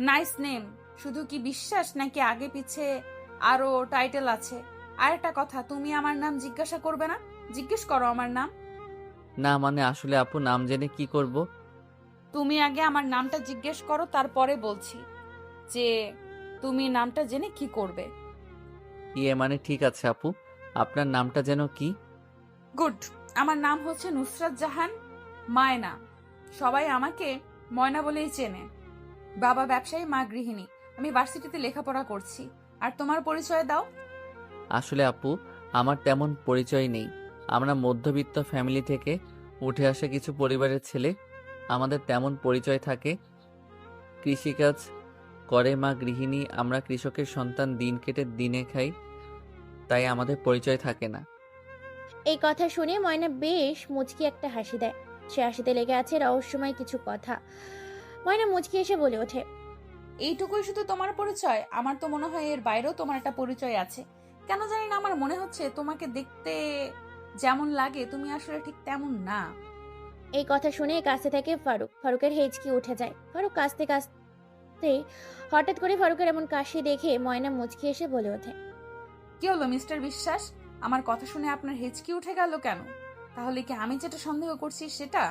Nice name. শুধু কি বিশ্বাস নাকি আগে পিছে আরো টাইটেল আছে? আর একটা কথা, তুমি আমার নাম জিজ্ঞাসা করবে না? জিজ্ঞেস করো আমার নাম। না মানে আসলে আপু, নাম জেনে কি করব? তুমি আগে আমার নামটা জিজ্ঞেস করো, তারপরে বলছি যে তুমি নামটা জেনে কি করবে। মানে ঠিক আছে আপু, আপনার নামটা যেন কি? গুড। আমার নাম হচ্ছে নুসরাত জাহান ময়না। সবাই আমাকে ময়না বলেই চেনে। বাবা ব্যবসায়ী, মা গৃহিণী। আমি ভার্সিটিতে লেখাপড়া করছি। আর তোমার পরিচয় দাও। আসলে আপু, আমার তেমন পরিচয় নেই। আমরা মধ্যবিত্ত ফ্যামিলি থেকে উঠে আসা কিছু পরিবারের ছেলে। আমাদের তেমন পরিচয় থাকে, কৃষিকাজ করে মা গৃহিণী, আমরা কৃষকের সন্তান, দিন কেটে দিনে খাই, তাই আমাদের পরিচয় থাকে না। এই কথা শুনে ময়না বেশ মুচকি একটা হাসি দেয়। সে হাসিতে লেগে আছে রহস্যময় কিছু কথা। ময়না মুচকি এসে বলে ওঠে, এইটুকুই শুধু তোমার পরিচয়? আমার তো মনে হয় এর বাইরেও তোমার একটা পরিচয় আছে। কেন জানি না, আমার মনে হচ্ছে তোমাকে দেখতে যেমন লাগে তুমি আসলে ঠিক তেমন না। এই কথা শুনে কাছে থেকে ফারুকের হেঁচকি উঠে যায়। ফারুক কাঁচতে কাঁচতে হঠাৎ করে ফারুকের এমন কাশি দেখে ময়না মুচকি এসে বলে ওঠে, কি হলো মিস্টার বিশ্বাস? আমার কথা শুনে আপনার হেঁচকি উঠে গেল কেন? তাহলে কি আমি যেটা সন্দেহ করছি সেটা?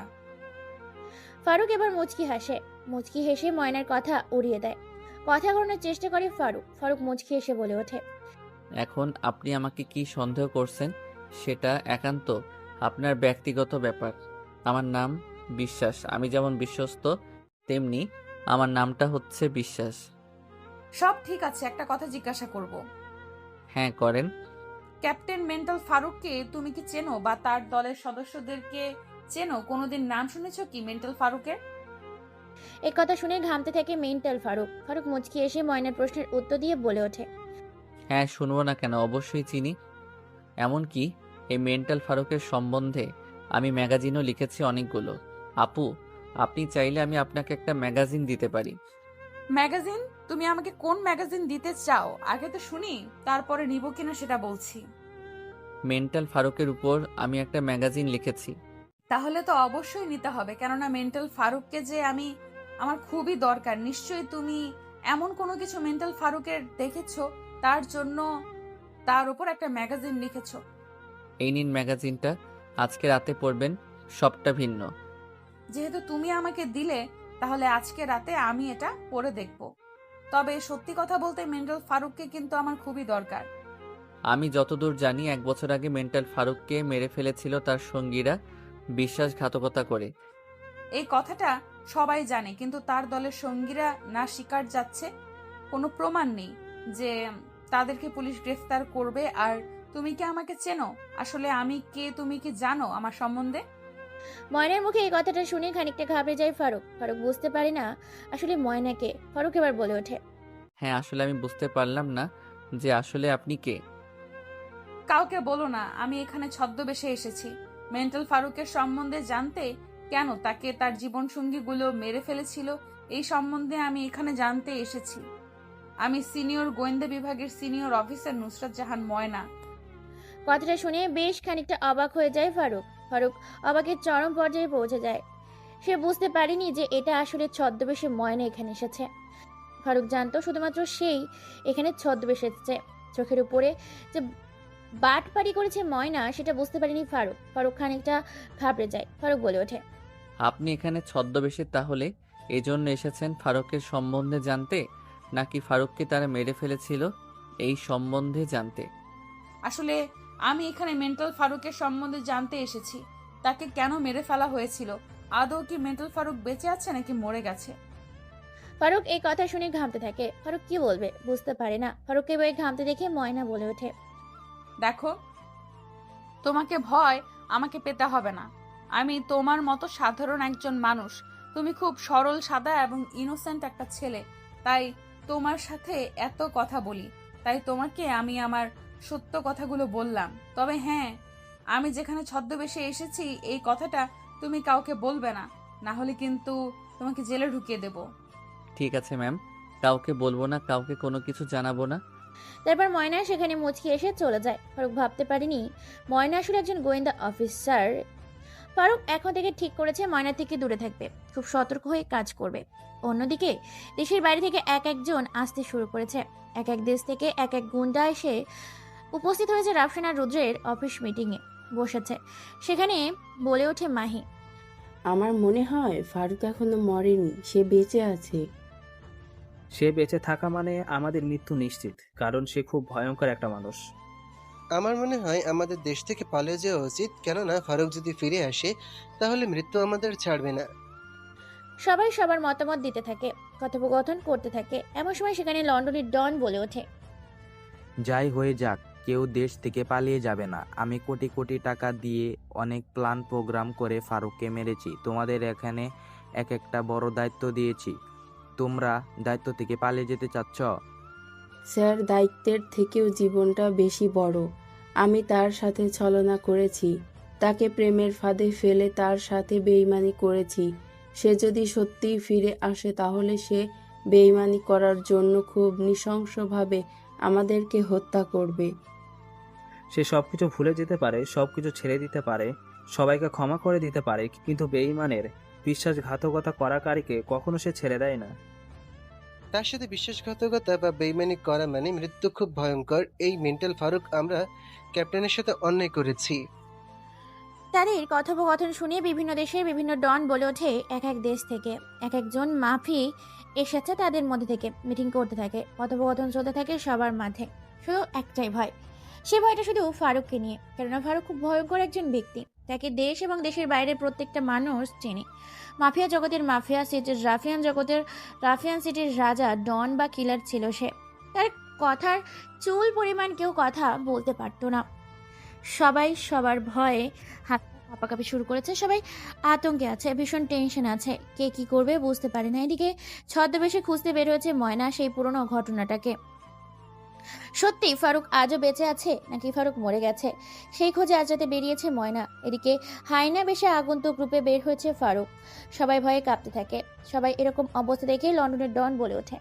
ফারুক এবার মুচকি হেসে ময়নার কথা উড়িয়ে দেয়। কথা ঘোরানোর চেষ্টা করে ফারুক মুচকি এসে বলে ওঠে, এখন আপনি আমাকে কি সন্দেহ করছেন সেটা একান্ত আপনার ব্যক্তিগত ব্যাপার। আমার নাম বিশ্বাস, আমি যেমন বিশ্বস্ত তেমনি আমার নামটা হচ্ছে বিশ্বাস। সব ঠিক আছে, একটা কথা জিজ্ঞাসা করব। হ্যাঁ করেন। ক্যাপ্টেন মেন্টাল ফারুককে তুমি কি চেনো বা তার দলের সদস্যদেরকে চেনো? কোনোদিন নাম শুনেছো কি মেন্টাল ফারুকের? এই কথা শুনে ঘামতে থাকে মেন্টাল ফারুক মুচকি এসে ময়নার প্রশ্নের উত্তর দিয়ে বলে ওঠে, হ্যাঁ শুনবো না কেন, অবশ্যই চিনি। এমনকি এই মেন্টাল ফারুকের সম্বন্ধে আমি ম্যাগাজিনও লিখেছি অনেকগুলো। আপু, আপনি চাইলে আমি আপনাকে একটা ম্যাগাজিন দিতে পারি। ম্যাগাজিন? তুমি আমাকে কোন ম্যাগাজিন দিতে চাও আগে তো শুনি, তারপরে নিব কিনা সেটা বলছি। মেন্টাল ফারুকের উপর আমি একটা ম্যাগাজিন লিখেছি। তাহলে তো অবশ্যই নিতে হবে, কেননা মেন্টাল ফারুককে যে আমার খুবই দরকার। নিশ্চয়ই তুমি এমন কোনো কিছু মেন্টাল ফারুকের দেখেছো তার জন্য তার উপর একটা ম্যাগাজিন লিখেছো। এই নিন ম্যাগাজিনটা, আজকে রাতে পড়বেন, সবটা ভিন্ন। যেহেতু তুমি আমাকে দিলে, তাহলে আজকে রাতে আমি এটা পড়ে দেখব। তবে সত্যি কথা বলতে মেন্টাল ফারুককে কিন্তু আমার খুবই দরকার। আমি যতদূর জানি 1 বছর আগে মেন্টাল ফারুককে মেরে ফেলেছিল তার সঙ্গীরা বিশ্বাসঘাতকতা করে। এই কথাটা সবাই জানে, কিন্তু তার দলের সঙ্গীরা না স্বীকার যাচ্ছে। কোনো প্রমাণ নেই যে তাদেরকে পুলিশ গ্রেফতার করবে। আর তুমি কি আমাকে চেনো? আসলে আমি কে তুমি কি জানো আমার সম্বন্ধে? ময়নার মুখে এই কথাটা শুনে খানিকটা ঘাবড়ে যায় ফারুক বুঝতে পারে না আসলে ময়নাকে। ফারুক এবার বলে ওঠে, হ্যাঁ আসলে আমি বুঝতে পারলাম না যে আসলে আপনি কে। কাউকে বলো না, আমি এখানে ছদ্মবেশে এসেছি মেন্টাল ফারুকের সম্বন্ধে জানতে। কেন তাকে তার জীবনসঙ্গীগুলো মেরে ফেলেছিল এই সম্বন্ধে আমি এখানে জানতে এসেছি। আমি সিনিয়র গোয়েন্দা বিভাগের সিনিয়র অফিসার নুসরাত জাহান ময়না। কথাটা শুনে বেশ খানিকটা অবাক হয়ে যায় ফারুক। ফারুক অবাকের চরম পর্যায়ে পৌঁছে যায়। সে বুঝতে পারেনি যে এটা আসলে ছদ্মবেশে ময়না এখানে এসেছে। ফারুক জানতো শুধুমাত্র সেই এখানে ছদ্মবেশে এসেছে। চোখের উপরে যে বাটপাড়ি করেছে ময়না সেটা বুঝতে পারেনি ফারুক। ফারুক খানিকটা ঘাবড়ে যায়। ফারুক বলে ওঠে, আপনি এখানে ছদ্মবেশে তাহলে এজন্য এসেছেন ফারুকের সম্বন্ধে জানতে, নাকি ফারুককে তারা মেরে ফেলেছিল এই সম্বন্ধে জানতে? আসলে আমি এখানে মেন্টাল ফারুকের সম্বন্ধে জানতে এসেছি। তাকে কেন মেরে ফেলা হয়েছিল, আদৌ কি মেন্টাল ফারুক বেঁচে আছে নাকি মরে গেছে। ফারুক এই কথা শুনে ঘামতে থাকে। ফারুক কি বলবে বুঝতে পারে না। ফারুককে এভাবে ঘামতে দেখে ময়না বলে ওঠে, দেখো, তোমাকে ভয় আমাকে পেতে হবে না। আমি তোমার মতো সাধারণ একজন মানুষ। তুমি খুব সরল, সাদা এবং ইনোসেন্ট একটা ছেলে, তাই তোমার সাথে এত কথা বলি। তাই তোমাকে আমি আমার সত্য কথাগুলো বললাম। তবে হ্যাঁ, আমি যেখানে ছদ্মবেশে এসেছি এই কথাটা তুমি কাউকে বলবে না, না হলে কিন্তু তোমাকে জেলে ঢুকিয়ে দেব। ঠিক আছে ম্যাম, কাউকে বলবো না, কাউকে কোনো কিছু জানাবো না। তারপর ময়না সেখানে মুচকি এসে চলে যায়। ফারুক ভাবতে পারেনি ময়না আসলে একজন গোয়েন্দা অফিসার। ফারুক এখন থেকে ঠিক করেছে ময়না থেকে দূরে থাকবে, খুব সতর্ক হয়ে কাজ করবে। অন্যদিকে দেশের বাইরে থেকে এক একজন আসতে শুরু করেছে। এক এক দেশ থেকে এক এক গুন্ডা এসে উপস্থিত হয়েছে রাফসান আর রুদ্রের অফিস মিটিংয়ে বসেছে। সেখানে বলে ওঠে মাহি, আমার মনে হয় ফারুক এখনো মরেনি, সে বেঁচে আছে। সে বেঁচে থাকা মানে আমাদের মৃত্যু নিশ্চিত, কারণ সে খুব ভয়ঙ্কর একটা মানুষ। আমার মনে হয় আমাদের দেশ থেকে পালিয়ে যাওয়া উচিত, কেননা ফারুক যদি ফিরে আসে তাহলে মৃত্যু আমাদের ছাড়বে না। সবাই সবার মতামত দিতে থাকে, কথোপকথন করতে থাকে। এমন সময় সেখানে লন্ডনের ডন বলে ওঠে, যাই হয়ে যাক, কেউ দেশ থেকে পালিয়ে যাবে না। আমি কোটি কোটি টাকা দিয়ে অনেক প্ল্যান প্রোগ্রাম করে ফারুককে মেরেছি। তোমাদের এখানে এক একটা বড় দায়িত্ব দিয়েছি, তোমরা দায়িত্ব থেকে পালিয়ে যেতে চাচ্ছ? স্যার, দায়িত্বের থেকেও জীবনটা বেশি বড়। আমি তার সাথে ছলনা করেছি, তাকে প্রেমের ফাঁদে ফেলে তার সাথে বেইমানি করেছি। সে যদি সত্যিই ফিরে আসে তাহলে সে বেইমানি করার জন্য খুব নৃশংসভাবে আমাদেরকে হত্যা করবে। সে সবকিছু ভুলে যেতে পারে, সবকিছু ছেড়ে দিতে পারে, সবাইকে ক্ষমা করে দিতে পারে, কিন্তু বেঈমানের বিশ্বাসঘাতকতা করাকারীকে কখনো সে ছেড়ে দেয় না। তার সাথে বিশ্বাসঘাতকতা বা বেইমানি করা মানে মৃত্যু খুব ভয়ঙ্কর। এই মেন্টাল ফারুক, আমরা ক্যাপ্টেনের সাথে অন্যায় করেছি। তাদের কথোপকথন শুনে বিভিন্ন দেশের বিভিন্ন ডন বলে ওঠে। এক এক দেশ থেকে এক একজন মাফি এসেছে, তাদের মধ্যে থেকে মিটিং করতে থাকে। কথোপকথন চলতে থাকে সবার মাঝে। শুধু একটাই ভয়, সে ভয়টা শুধু ফারুককে নিয়ে। কেননা ফারুক খুব ভয়ঙ্কর একজন ব্যক্তি। তাকে দেশ এবং দেশের বাইরের প্রত্যেকটা মানুষ চেনে। মাফিয়া জগতের মাফিয়া, সিটির রাফিয়ান জগতের রাফিয়ান, সিটির রাজা, ডন বা কিলার ছিল সে। তার কথার চুল পরিমাণ কেউ কথা বলতে পারতো না। সবাই সবার ভয়ে হাত কাঁপাকাঁপি শুরু করেছে। সবাই আতঙ্কে আছে, ভীষণ টেনশন আছে। কে কি করবে বুঝতে পারে না। এদিকে ছদ্মবেশে খুঁজতে বের হয়েছে ময়না সেই পুরনো ঘটনাটাকে। সত্যি ফারুক আজও বেঁচে আছে নাকি ফারুক মরে গেছে, সেই খোঁজে আজ রাতে বেরিয়েছে ময়না। এদিকে হাইনা বেশে আগন্তুক রূপে বের হয়েছে ফারুক। সবাই ভয়ে কাঁপতে থাকে। সবাই এরকম অবস্থা দেখে লন্ডনের ডন বলে ওঠে,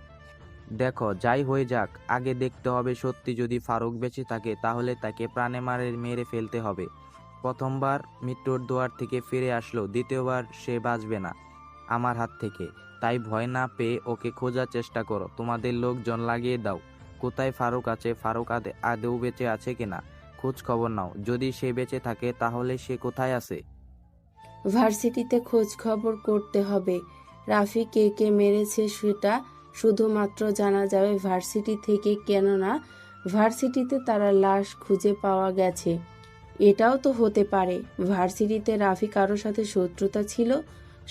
দেখো, যাই হয়ে যাক, আগে দেখতে হবে সত্যি যদি ফারুক বেঁচে থাকে তাহলে তাকে প্রাণে মেরে ফেলতে হবে। প্রথমবার মৃত্যুর দুয়ার থেকে ফিরে আসলো, দ্বিতীয়বার সে বাঁচবে না আমার হাত থেকে। তাই ভয় না পেয়ে ওকে খোঁজার চেষ্টা করো। তোমাদের লোকজন লাগিয়ে দাও কোথায় ফারুক আছে, ফারুক আদৌ বেঁচে আছে কিনা খোঁজ খবর নাও। যদি সে বেঁচে থাকে তাহলে সে কোথায় আছে? ভার্সিটিতে খোঁজ খবর করতে হবে। রাফি কে কে মেরেছে সেটা শুধুমাত্র জানা যাবে ভার্সিটি থেকে, কেননা ভার্সিটিতে তারা লাশ খুঁজে পাওয়া গেছে। এটাও তো হতে পারে ভার্সিটিতে রাফি কারোর সাথে শত্রুতা ছিল,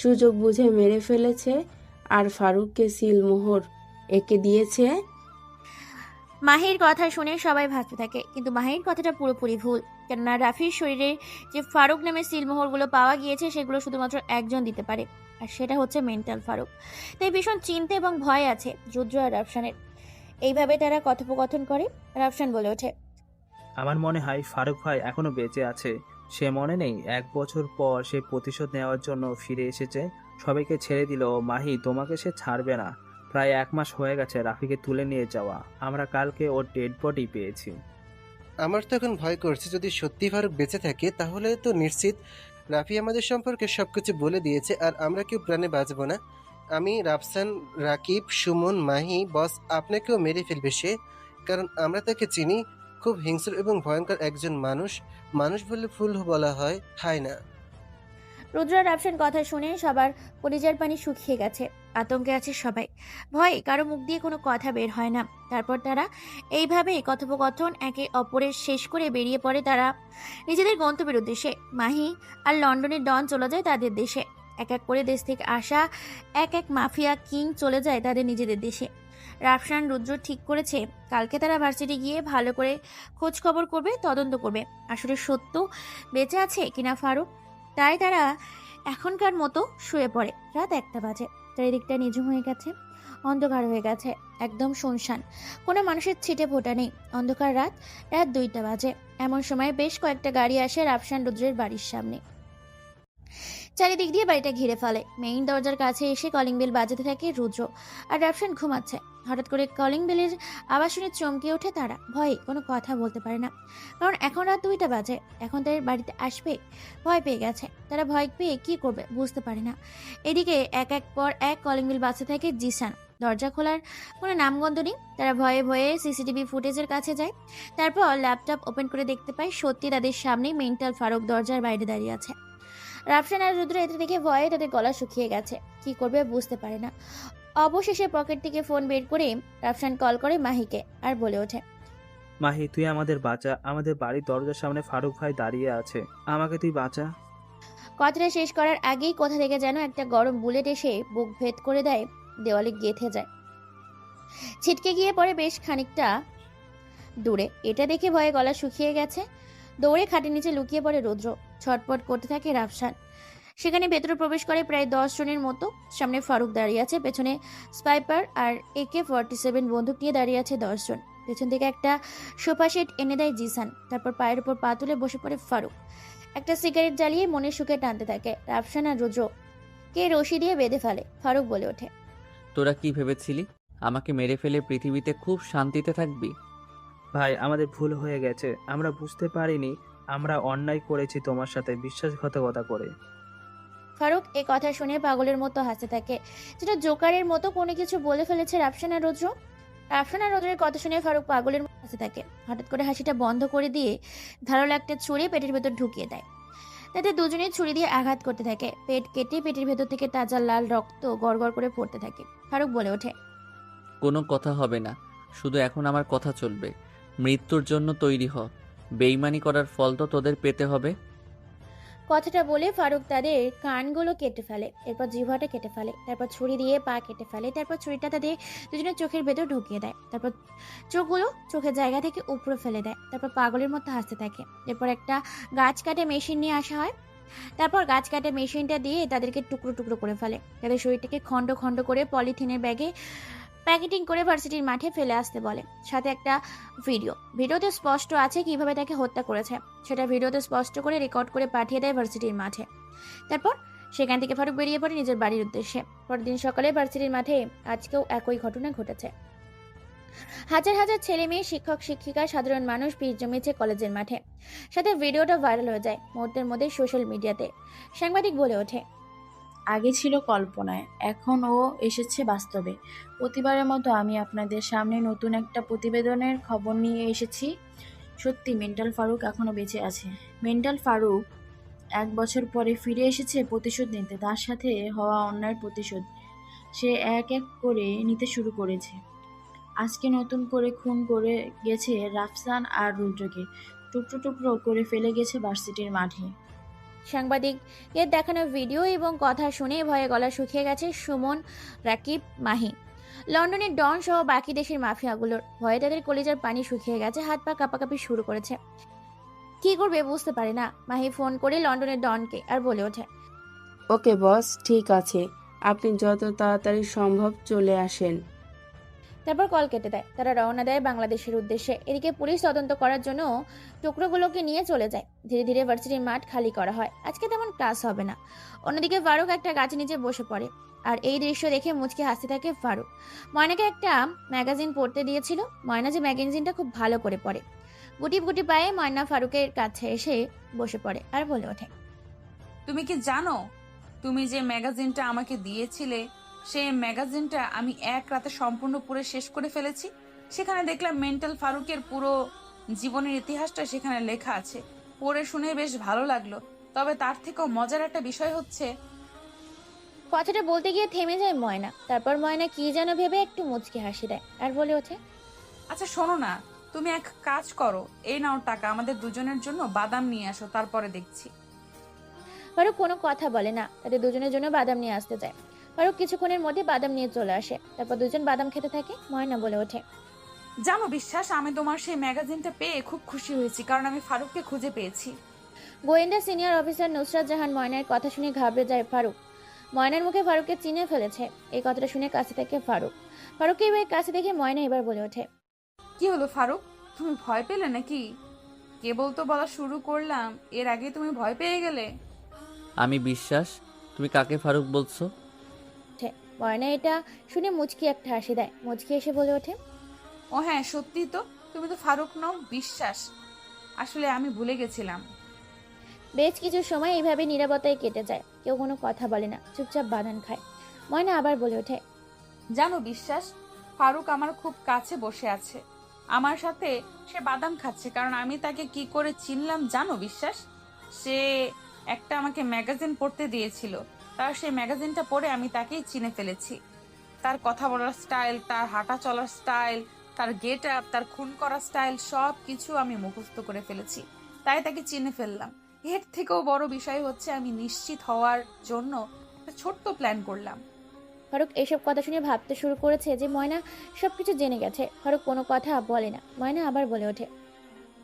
সুযোগ বুঝে মেরে ফেলেছে, আর ফারুককে সিলমোহর এঁকে দিয়েছে। মাহির কথা শুনে সবাই ভাবতে থাকে, কিন্তু মাহির কথাটা পুরোপুরি ভুল। কেননা রাফির শরীরে যে ফারুক নামে সিলমোহরগুলো পাওয়া গিয়েছে সেগুলো শুধুমাত্র একজন দিতে পারে, আর সেটা হচ্ছে মেন্টাল ফারুক। তাই ভীষণ চিন্তা এবং ভয় আছে রুদ্র আর রাফসানের। এইভাবে তারা কথোপকথন করে। রাফসান বলে ওঠে, আমার মনে হয় ফারুক ভাই এখনো বেঁচে আছে, সে মনে নেই 1 বছর পর সে প্রতিশোধ নেওয়ার জন্য ফিরে এসেছে, সবাইকে ছেড়ে দিল। মাহি, তোমাকে সে ছাড়বে না। প্রায় 1 মাস হয়ে গেছে রাফিকে তুলে নিয়ে যাওয়া। আমরা কালকে ওর ডেড বডি পেয়েছি। আমার তো এখন ভয় করছে, যদি সত্যি ফারুক বেঁচে থাকে তাহলে তো নিশ্চিত রাফি আমাদের সম্পর্কে সবকিছু বলে দিয়েছে আর আমরা কেউ প্রাণে বাঁচবো না। আমি, রাফসান, রাকিব, সুমন, মাহি, বস আপনাকেও মেরে ফেলবে সে, কারণ আমরা তাকে চিনি। খুব হিংস্র এবং ভয়ঙ্কর একজন মানুষ। মানুষ বলে ফুল বলা হয়, খায় না। রুদ্র আর রাফসান কথা শুনে সবার কলিজার পানি শুকিয়ে গেছে। আতঙ্কে আছে সবাই, ভয়ে কারো মুখ দিয়ে কোনো কথা বের হয় না। তারপর তারা এইভাবে কথোপকথন একে অপরের শেষ করে বেরিয়ে পড়ে তারা নিজেদের গন্তব্যের উদ্দেশ্যে। মাহি আর লন্ডনের ডন চলে যায় তাদের দেশে। এক এক করে দেশ থেকে আসা এক এক মাফিয়া কিং চলে যায় তাদের নিজেদের দেশে। রাফসান রুদ্র ঠিক করেছে কালকে তারা ভার্সিটি গিয়ে ভালো করে খোঁজ খবর করবে, তদন্ত করবে আসলে সত্য বেঁচে আছে কিনা ফারুক। তাই তারা এখনকার মতো শুয়ে পড়ে। রাত 1টা বাজে। চারিদিকটা নিঝুম হয়ে গেছে, অন্ধকার হয়ে গেছে, একদম শুনশান, কোনো মানুষের ছিটে ফোটা নেই। অন্ধকার রাত 2টা বাজে। এমন সময় বেশ কয়েকটা গাড়ি আসে রাফসান রুদ্রের বাড়ির সামনে। চারিদিক দিয়ে বাড়িটা ঘিরে ফেলে। মেইন দরজার কাছে এসে কলিং বেল বাজাতে থাকে রুদ্র, আর রাফসান ঘুমাচ্ছে। হঠাৎ করে কলিং বেলের আওয়াজ শুনে চমকে ওঠে তারা, ভয়ে কোনো কথা বলতে পারে না, কারণ এখন রাত 2টা বাজে। এখন তাদের বাড়িতে আসবে, ভয় পেয়ে গেছে। তারা ভয় পেয়ে কি করবে বুঝতে পারে না। এদিকে এক এক পর এক কলিং বেল বাজতে থাকে জিসান। দরজা খোলার কোনো নামগন্ধ নেই। তারা ভয়ে ভয়ে সিসিটিভি ফুটেজের কাছে যায়। তারপর ল্যাপটপ ওপেন করে দেখতে পায় সত্যি তাদের সামনে মেন্টাল ফারুক দরজার বাইরে দাঁড়িয়ে আছে। রাফসান আর রুদ্র এতে দেখে ভয়ে তাদের গলা শুকিয়ে গেছে, কি করবে বুঝতে পারে না। অবশেষে পকেট থেকে ফোন বের করে রাফসান কল করে মাহিকে আর বলে ওঠে, মাহি, তুই আমাদের বাঁচা। আমাদের বাড়ির দরজার সামনে ফারুক ভাই দাঁড়িয়ে আছে, আমাকে তুই বাঁচা। কথাটা শেষ করার আগেই কোথা থেকে যেন একটা গরম বুলেট এসে বুক ভেদ করে দেয়, দেওয়ালে গেঁথে যায়, ছিটকে গিয়ে পড়ে বেশ খানিকটা দূরে। এটা দেখে ভয়ে গলা শুকিয়ে গেছে। দৌড়ে খাটের নিচে লুকিয়ে পড়ে রুদ্র। ছটপট করতে থাকে রাফসান। সেখানে ভেতরে প্রবেশ করে প্রায় 10 জনের মতো। সামনে ফারুক দাঁড়িয়ে আছে, পেছনে স্পাইপার আর AK-47 বন্দুক নিয়ে দাঁড়িয়ে আছে 10 জন। পেছন থেকে একটা সোফা সেট এনে দেয় জিসান। তারপর পায়ের উপর পা তুলে বসে পড়ে ফারুক। একটা সিগারেট জ্বালিয়ে মনের সুখে টানতে থাকে। রাফসান আর রুদ্র কে রশি দিয়ে বেঁধে ফেলে। ফারুক বলে ওঠে, তোরা কি ভেবেছিলি আমাকে মেরে ফেলে পৃথিবীতে খুব শান্তিতে থাকবি? ভাই, আমাদের ভুল হয়ে গেছে। আমরা বুঝতে পারিনি আমরা অন্যায় করেছি তোমার সাথে বিশ্বাসঘাতকতা করে। ফারুক এ কথা শুনে পাগলের মতো হাসতে থাকে, যেটা জোকারের মতো কোনো কিছু বলে ফেলেছে রাফসান আর রুদ্র। রাফসান আর রুদ্রের কথা শুনে ফারুক পাগলের মতো হাসতে থাকে। হঠাৎ করে হাসিটা বন্ধ করে দিয়ে ধারালো একটা ছুরি পেটের ভেতর ঢুকিয়ে দেয়। তাতে দুজনে ছুরি দিয়ে আঘাত করতে থাকে। পেট কেটে পেটের ভেতর থেকে তাজা লাল রক্ত গড়গড় করে পড়তে থাকে। ফারুক বলে ওঠে, কোনো কথা হবে না, শুধু এখন আমার কথা চলবে। মৃত্যুর জন্য তৈরি হ, বেইমানি করার ফল তো তোদের পেতে হবে। কথাটা বলে ফারুক তাদের কানগুলো কেটে ফেলে, এরপর জিহ্বাটা কেটে ফেলে, তারপর ছুরি দিয়ে পা কেটে ফেলে, তারপর ছুরিটা তাদের দুজনের চোখের ভেতর ঢুকিয়ে দেয়, তারপর চোখগুলো চোখের জায়গা থেকে উপরে ফেলে দেয়, তারপর পাগলের মতো হাসতে থাকে। এরপর একটা গাছ কাটে মেশিন নিয়ে আসা হয়। তারপর গাছ কাটে মেশিনটা দিয়ে তাদেরকে টুকরো টুকরো করে ফেলে। তাদের শরীরটাকে খণ্ড খণ্ড করে পলিথিনের ব্যাগে প্যাকেটিং করে ভার্সিটির মাঠে ফেলে আসতে বলে। সাথে একটা ভিডিওতে স্পষ্ট আছে কিভাবে তাকে হত্যা করেছে। সেটা ভিডিওতে স্পষ্ট করে রেকর্ড করে পাঠিয়ে দেয় ভার্সিটির মাঠে। তারপর সেখান থেকে ফারুক বেরিয়ে পড়ে নিজের বাড়ির উদ্দেশ্যে। পরের দিন সকালে ভার্সিটির মাঠে আজকেও একই ঘটনা ঘটেছে। হাজার হাজার ছেলে মেয়ে, শিক্ষক শিক্ষিকা, সাধারণ মানুষ ভিড় জমেছে কলেজের মাঠে। সাথে ভিডিওটা ভাইরাল হয়ে যায় মুহূর্তের মধ্যে সোশ্যাল মিডিয়াতে। সাংবাদিক বলে ওঠে, আগে ছিল কল্পনায়, এখন ও এসেছে বাস্তবে। প্রতিবারের মতো আমি আপনাদের সামনে নতুন একটা প্রতিবেদনের খবর নিয়ে এসেছি। সত্যি মেন্টাল ফারুক এখনো বেঁচে আছে। মেন্টাল ফারুক 1 বছর পরে ফিরে এসেছে প্রতিশোধ নিতে। তার সাথে হওয়া অন্যায়ের প্রতিশোধ সে এক এক করে নিতে শুরু করেছে। আজকে নতুন করে খুন করে গেছে রাফসান আর রুদ্রকে, টুকরো টুকরো করে ফেলে গেছে ভার্সিটির মাঠে। সাংবাদিকের দেখানো ভিডিও এবং কথা শুনে ভয়ে গলা শুকিয়ে গেছে সুমন, রাকিব, মাহি, লন্ডনের ডন সহ বাকি দেশের মাফিয়াগুলোর। ভয়ে তাদের কলিজার পানি শুকিয়ে গেছে, হাত পা কাঁপাকাঁপি শুরু করেছে। কি করবে বুঝতে পারে না। মাহি ফোন করে লন্ডনের ডনকে আর বলে ওঠে, ওকে বস, ঠিক আছে, আপনি যত তাড়াতাড়ি সম্ভব চলে আসেন। তারপর কল কেটে দেয়। তারা রওনা দেয় বাংলাদেশের উদ্দেশ্যে। এদিকে পুলিশ তদন্ত করার জন্য টুকরোগুলোকে নিয়ে চলে যায়। ধীরে ধীরে ভার্সিটির মাঠ খালি করা হয়। আজকে তেমন ক্লাস হবে না। অন্যদিকে ফারুক একটা গাছের নিচে বসে পড়ে, আর এই দৃশ্য দেখে মুচকি হাসতে থাকে ফারুক। ময়নাকে একটা ম্যাগাজিন পড়তে দিয়েছিল। ময়না যে ম্যাগাজিনটা খুব ভালো করে পড়ে। গুটি গুটি পায়ে ময়না ফারুকের কাছে এসে বসে পড়ে আর বলে ওঠে, তুমি কি জানো, তুমি যে ম্যাগাজিনটা আমাকে দিয়েছিলে সেই ম্যাগাজিনটা আমি এক রাতে সম্পূর্ণ পড়ে শেষ করে ফেলেছি। সেখানে দেখলাম মেন্টাল ফারুকের পুরো জীবনের ইতিহাসটা সেখানে লেখা আছে। পড়ে শুনে বেশ ভালো লাগলো। তবে তার থেকেও মজার একটা বিষয় হচ্ছে, কথাটা বলতে গিয়ে থেমে যায় ময়না। তারপর ময়না কি যেন ভেবে একটু মুচকি হাসি দেয় আর বলে ওঠে, আচ্ছা শোনো না, তুমি এক কাজ করো, এই নাও টাকা, আমাদের দুজনের জন্য বাদাম নিয়ে আসো, তারপরে দেখছি। ফারুক কোনো কথা বলে না। তাদের দুজনের জন্য বাদাম নিয়ে আসতে যায়। ফারুক কিছুক্ষণের মধ্যে বাদাম নিয়ে চলে আসে। তারপর দুজন বাদাম খেতে থাকে। ময়না বলে ওঠে, জানো বিশ্বাস, আমি তোমার সেই ম্যাগাজিনটা পেয়ে খুব খুশি হয়েছি, কারণ আমি ফারুককে খুঁজে পেয়েছি। গোয়েন্দা সিনিয়র অফিসার নুসরাত জাহান ময়নার কথা শুনে ঘাবড়ে যায় ফারুক। ময়নার মুখে ফারুককে চিনে ফেলেছে। এই কথাটা শুনে কাছে থেকে ফারুক। ফারুককে এবার কাছে দেখে ময়না এবার বলে ওঠে, কি হলো ফারুক, তুমি ভয় পেলে নাকি? কেবল তো বলা শুরু করলাম, এর আগে তুমি ভয় পেয়ে গেলে। আমি বিশ্বাস। তুমি কাকে ফারুক বলছো? ময়না এটা শুনে মুচকি একটা হাসি দেয়। মুচকি এসে বলে ওঠে, ও হ্যাঁ সত্যি তো, তুমি তো ফারুক নও, বিশ্বাস। আসলে আমি ভুলে গেছিলাম। বেশ কিছু সময় এইভাবে নীরবতায় কেটে যায়। কেউ কোনো কথা বলে না, চুপচাপ বাদাম খায়। ময়না আবার বলে ওঠে, জানো বিশ্বাস, ফারুক আমার খুব কাছে বসে আছে, আমার সাথে সে বাদাম খাচ্ছে, কারণ আমি তাকে কি করে চিনলাম জানো বিশ্বাস? সে একটা আমাকে ম্যাগাজিন পড়তে দিয়েছিল, তার সেই ম্যাগাজিনটা পড়ে আমি তাকেই চিনে ফেলেছি। তার কথা বলার স্টাইল, তার হাঁটা চলার স্টাইল, তার গেট আপ, তার খুন করার স্টাইল, সব কিছু আমি মুখস্থ করে ফেলেছি, তাই তাকে চিনে ফেললাম। এর থেকেও বড় বিষয় হচ্ছে, আমি নিশ্চিত হওয়ার জন্য একটা ছোট্ট প্ল্যান করলাম। ফারুক এসব কথা শুনে ভাবতে শুরু করেছে যে ময়না সবকিছু জেনে গেছে। ফারুক কোনো কথা বলে না। ময়না আবার বলে ওঠে,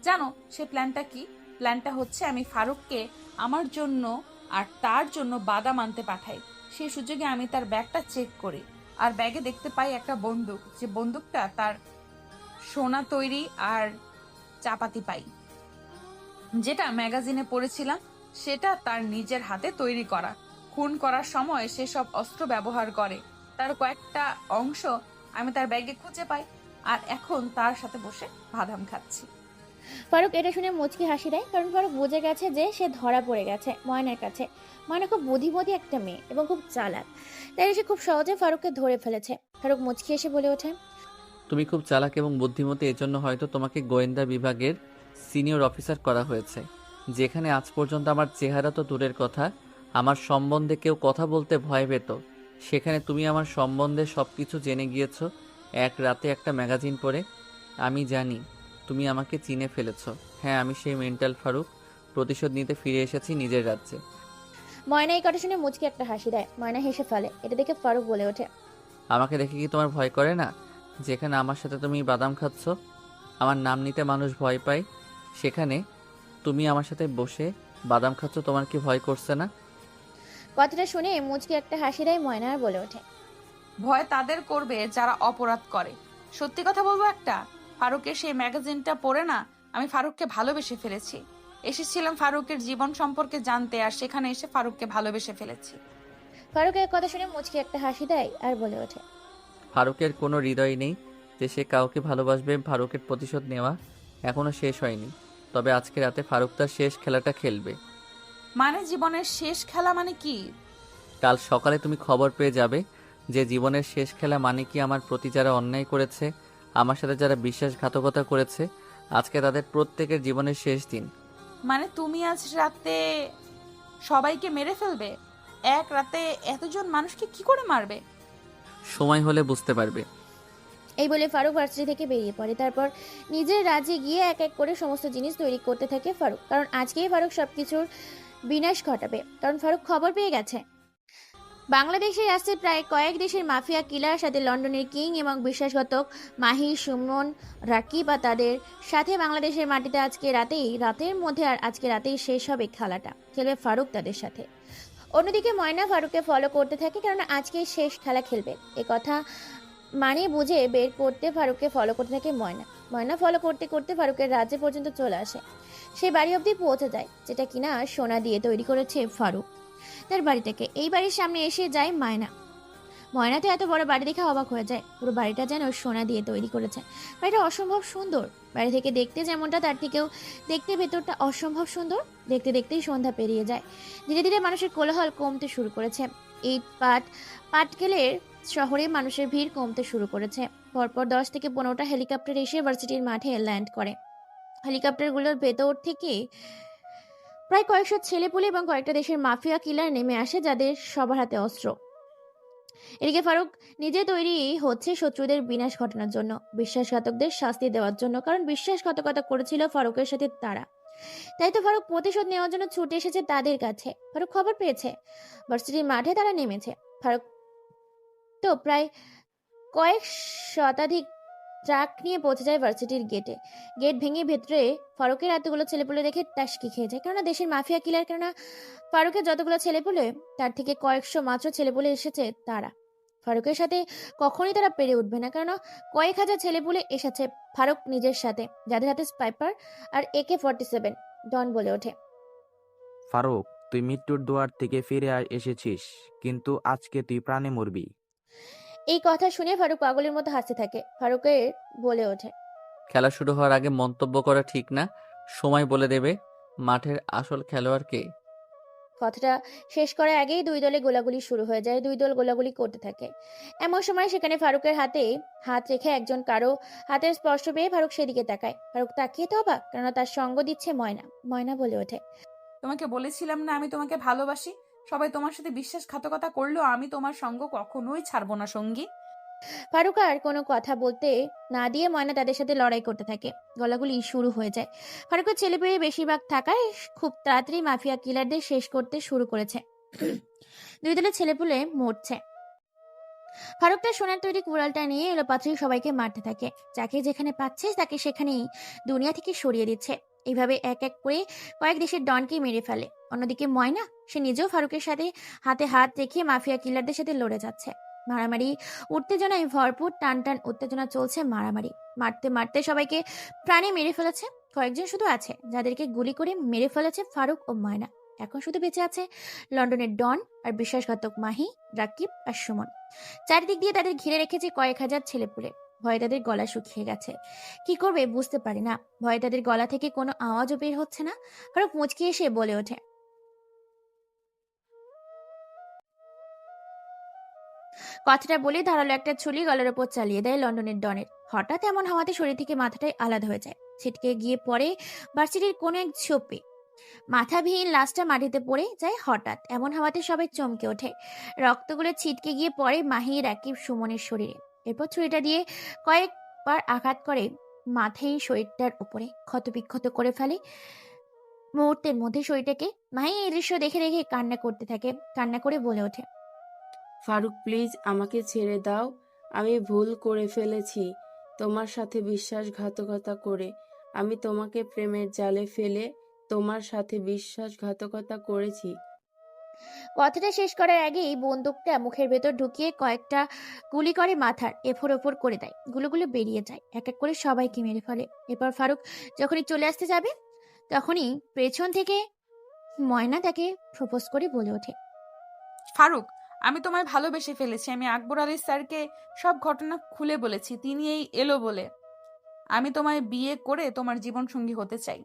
জানো সে প্ল্যানটা কি? প্ল্যানটা হচ্ছে আমি ফারুককে আমার জন্য আর তার জন্য বাদাম আনতে পাঠাই। সেই সুযোগে আমি তার ব্যাগটা চেক করি, আর ব্যাগে দেখতে পাই একটা বন্দুক, যে বন্দুকটা তার সোনা তৈরি, আর চাপাতি পাই যেটা ম্যাগাজিনে পড়েছিলাম সেটা তার নিজের হাতে তৈরি করা। খুন করার সময় সে সব অস্ত্র ব্যবহার করে। তার কয়েকটা অংশ আমি তার ব্যাগে খুঁজে পাই, আর এখন তার সাথে বসে বাদাম খাচ্ছি। ফারুক এটা শুনে মুচকি হাসি দেয়, কারণ ফারুক বুঝে গেছে যে সে ধরা পড়ে গেছে ময়নার কাছে। ময়না খুব বুদ্ধিমতী একটা মেয়ে এবং খুব চালাক, তাই সে খুব সহজে ফারুককে ধরে ফেলেছে। ফারুক মুচকি এসে বলে ওঠে, তুমি খুব চালাক এবং বুদ্ধিমতী, এজন্য হয়তো তোমাকে গোয়েন্দা বিভাগের সিনিয়র অফিসার করা হয়েছে। যেখানে আজ পর্যন্ত আমার চেহারা তো দূরের কথা, আমার সম্বন্ধে কেউ কথা বলতে ভয় পেত, সেখানে তুমি আমার সম্বন্ধে সব কিছু জেনে গিয়েছো এক রাতে একটা ম্যাগাজিন পড়ে। আমি জানি তুমি আমাকে চিনে ফেলেছ। হ্যাঁ, আমি সেই মেন্টাল ফারুক, প্রতিশোধ নিতে ফিরে এসেছি নিজের রাজ্যে। ময়না এই কথা শুনে মুচকি একটা হাসি দেয়। ময়না হেসে ফেলে। এটা দেখে ফারুক বলে ওঠে, আমাকে দেখে কি তোমার ভয় করে না? যেখানে আমার সাথে তুমি বাদাম খাচ্ছ, আমার নাম নিতে মানুষ ভয় পায়, সেখানে তুমি আমার সাথে বসে বাদাম খাচ্ছ, তোমার কি ভয় করছে না? কথাটা শুনে মুচকি একটা হাসি দেয় ময়না আর বলে ওঠে, ভয় তাদের করবে যারা অপরাধ করে। সত্যি কথা বলবো, একটা ফারুকের সেই ম্যাগাজিনটা পড়ে না আমি ফারুককে ভালোবেসে ফেলেছি। এসেছিলাম ফারুকের জীবন সম্পর্কে জানতে, আর সেখানে এসে ফারুককে ভালোবেসে ফেলেছি। ফারুকের কথা শুনে মুচকি একটা হাসি দেয় আর বলে ওঠে, ফারুকের কোনো হৃদয় নেই যে সে কাউকে ভালোবাসবে। ফারুকের প্রতিশোধ নেওয়া এখনো শেষ হয়নি, তবে আজকে রাতে ফারুক তার শেষ খেলাটা খেলবে। মানে জীবনের শেষ খেলা মানে কি? কাল সকালে তুমি খবর পেয়ে যাবে যে জীবনের শেষ খেলা মানে কি। আমার প্রতি যারা অন্যায় করেছে, আমার সাথে যারা বিশ্বাসঘাতকতা করেছে, আজকে তাদের প্রত্যেকের জীবনের শেষ দিন। মানে তুমি আজ রাতে সবাইকে মেরে ফেলবে? এক রাতে এতজন মানুষকে কি করে মারবে? সময় হলে বুঝতে পারবে। এই বলে ফারুক ভার্সিটি থেকে বেরিয়ে পড়ে। তারপর নিজের রাজ্যে গিয়ে এক এক করে সমস্ত জিনিস তৈরি করতে থাকে ফারুক, কারণ আজকেই ফারুক সবকিছুর বিনাশ ঘটাবে। কারণ ফারুক খবর পেয়ে গেছে বাংলাদেশে আসছে প্রায় কয়েক দেশের মাফিয়া কিলার সাথে লন্ডনের কিং এবং বিশ্বাসঘাতক মাহি, সুমন, রাকিব আর তাদের সাথে বাংলাদেশের মাটিতে রাতের মধ্যে আর আজকে রাতেই শেষ হবে খেলাটা। খেলবে ফারুক তাদের সাথে। অন্যদিকে ময়না ফারুককে ফলো করতে থাকে, কারণ আজকেই শেষ খেলা খেলবে। এ কথা মানে বুঝে বের করতে ফারুককে ফলো করতে থাকে ময়না। ময়না ফলো করতে করতে ফারুকের রাজ্য পর্যন্ত চলে আসে। সে বাড়ি অবধি পৌঁছে যায়, যেটা কিনা সোনা দিয়ে তৈরি করেছে ফারুক তার বাড়িটাকে। এই বাড়ির সামনে এসে যায় ময়না। ময়না তো এত বড় বাড়ি দেখে অবাক হয়ে যায়। পুরো বাড়িটা যেন সোনা দিয়ে তৈরি করেছে। বাড়িটা অসম্ভব সুন্দর। বাড়ি থেকে দেখতে যেমনটা, তার থেকেও দেখতে ভেতরটা অসম্ভব সুন্দর। দেখতে দেখতেই সন্ধ্যা পেরিয়ে যায়। ধীরে ধীরে মানুষের কোলাহল কমতে শুরু করেছে। ইট পাটকেলের শহরে মানুষের ভিড় কমতে শুরু করেছে। পরপর 10 থেকে 15টা হেলিকপ্টার এসে ভার্সিটির মাঠে ল্যান্ড করে। হেলিকপ্টারগুলোর ভেতর থেকে প্রায় কয়েকশো ছেলেপুলে এবং কয়েকটা দেশের মাফিয়া কিলার নেমে আসে, যাদের সবার হাতে অস্ত্র। এদিকে ফারুক নিজে তৈরি হচ্ছে শত্রুদের বিনাশ ঘটানোর জন্য, বিশ্বাসঘাতকদের শাস্তি দেওয়ার জন্য। কারণ বিশ্বাসঘাতকতা করেছিল ফারুকের সাথে তারা, তাই তো ফারুক প্রতিশোধ নেওয়ার জন্য ছুটে এসেছে তাদের কাছে। ফারুক খবর পেয়েছে ভার্সিটির মাঠে তারা নেমেছে। ফারুক তো প্রায় কয়েক শতাধিক ট্রাক নিয়ে পৌঁছে যায় ভার্সিটির গেটে। গেট ভেঙে ভেতরে ফারুকের এতগুলো ছেলেপুলে দেখে টাসকি খেয়ে যায়। কেননা দেশের মাফিয়া কিলার, কেননা ফারুকের যতগুলো ছেলেপুলে তার থেকে কয়েকশো মাত্র ছেলেপুলে এসেছে তারা। ফারুকের সাথে কখনোই তারা পেরে উঠবে না, কেননা কয়েক হাজার ছেলেপুলে এসেছে ফারুক নিজের সাথে, যাদের হাতে স্পাইপার আর AK-47। ডন বলে ওঠে, ফারুক, তুই মৃত্যুর দুয়ার থেকে ফিরে এসেছিস, কিন্তু আজকে তুই প্রাণে মরবি। এই কথা শুনে ফারুক পাগলের মতো হাসতে থাকে। ফারুকের বলে ওঠে, খেলা শুরু হওয়ার আগে মন্তব্য করা ঠিক না। সময় বলে দেবে মাঠের আসল খেলোয়াড় কে। কথাটা শেষ করার আগেই দুই দলে গোলাগুলি শুরু হয়ে যায়। দুই দল গোলাগুলি করতে থাকে। এমন সময় সেখানে ফারুকের হাতে হাত রেখে একজন কারো হাতের স্পর্শ পেয়ে ফারুক সেদিকে তাকায়। ফারুক তাকিয়ে তো অবাক, কেননা তার সঙ্গ দিচ্ছে ময়না। ময়না বলে ওঠে, তোমাকে বলেছিলাম না আমি তোমাকে ভালোবাসি। সবাই তোমার সাথে বিশ্বাসঘাতকতা করলেও আমি তোমার সঙ্গ কখনোই ছাড়বো না সঙ্গী। ফারুক আর কোনো কথা বলতে না দিয়ে ময়না তাদের সাথে লড়াই করতে থাকে। গলাগুলি শুরু হয়ে যায়। ফারুকের ছেলে পেয়ে বেশিরভাগ থাকায় খুব তাড়াতাড়ি মাফিয়া কিলারদের শেষ করতে শুরু করেছে। দুই দলের ছেলেপুলে মরছে। ফারুক তার সোনার তৈরি কুড়ালটা নিয়ে এলোপাত্রি সবাইকে মারতে থাকে। যাকে যেখানে পাচ্ছে তাকে সেখানেই দুনিয়া থেকে সরিয়ে দিচ্ছে। এইভাবে এক এক করে কয়েক দেশের ডনকে মেরে ফেলে। অন্যদিকে ময়না, সে নিজেও ফারুকের সাথে হাতে হাত রেখে মাফিয়া কিলারদের সাথে লড়ে যাচ্ছে। মারামারি উত্তেজনায় ভরপুর, টান টান উত্তেজনা চলছে। মারামারি মারতে মারতে সবাইকে প্রাণে মেরে ফেলেছে। কয়েকজন শুধু আছে যাদেরকে গুলি করে মেরে ফেলেছে ফারুক ও ময়না। এখন শুধু বেঁচে আছে লন্ডনের ডন আর বিশ্বাসঘাতক মাহি, রাকিব আর সুমন। চারিদিক দিয়ে তাদের ঘিরে রেখেছে কয়েক হাজার ছেলেপুলে। ভয়ে তাদের গলা শুকিয়ে গেছে। কি করবে বুঝতে পারে না। ভয়ে তাদের গলা থেকে কোনো আওয়াজও বের হচ্ছে না। ফারুক মুচকি এসে বলে ওঠে, কথাটা বলে ধারালো একটা ছুরি গলার ওপর চালিয়ে দেয় লন্ডনের ডনের। হঠাৎ এমন হাওয়াতে শরীর থেকে মাথাটাই আলাদা হয়ে যায়। ছিটকে গিয়ে পড়ে ভার্সিটির কোনো এক ঝোপে। মাথাবিহীন লাশটা মাটিতে পড়ে যায়। হঠাৎ এমন হাওয়াতে সবাই চমকে ওঠে। রক্তগুলো ছিটকে গিয়ে পড়ে মাহি, রাকিব, সুমনের শরীরে। এরপর ছুরিটা দিয়ে কয়েকবার আঘাত করে মাথায় শরীরটার উপরে ক্ষতবিক্ষত করে ফেলে। মুহূর্তের মধ্যে শরীরটাকে। মাহি এই দৃশ্য দেখে দেখে কান্না করতে থাকে। কান্না করে বলে ওঠে, ফারুক প্লিজ আমাকে ছেড়ে দাও, আমি ভুল করে ফেলেছি তোমার সাথে বিশ্বাসঘাতকতা করে। আমি তোমাকে প্রেমের জালে ফেলে তোমার সাথে বিশ্বাসঘাতকতা করেছি। কথাটা শেষ করার আগেই বন্দুকটা মুখের ভেতর ঢুকিয়ে কয়েকটা গুলি করে মাথার এফোর ওপর করে দেয়। গুলোগুলো বেরিয়ে যায়। এক এক করে সবাইকে মেরে ফেলে। এরপর ফারুক যখনই চলে আসতে যাবে তখনই পেছন থেকে ময়না তাকে প্রপোজ করে বলে ওঠে, ফারুক, আমি তোমায় ভালোবেসে ফেলেছি। আমি আকবর আলী স্যারকে সব ঘটনা খুলে বলেছি। তিনি এই এলো বলে আমি তোমায় বিয়ে করে তোমার জীবন সঙ্গী হতে চাই।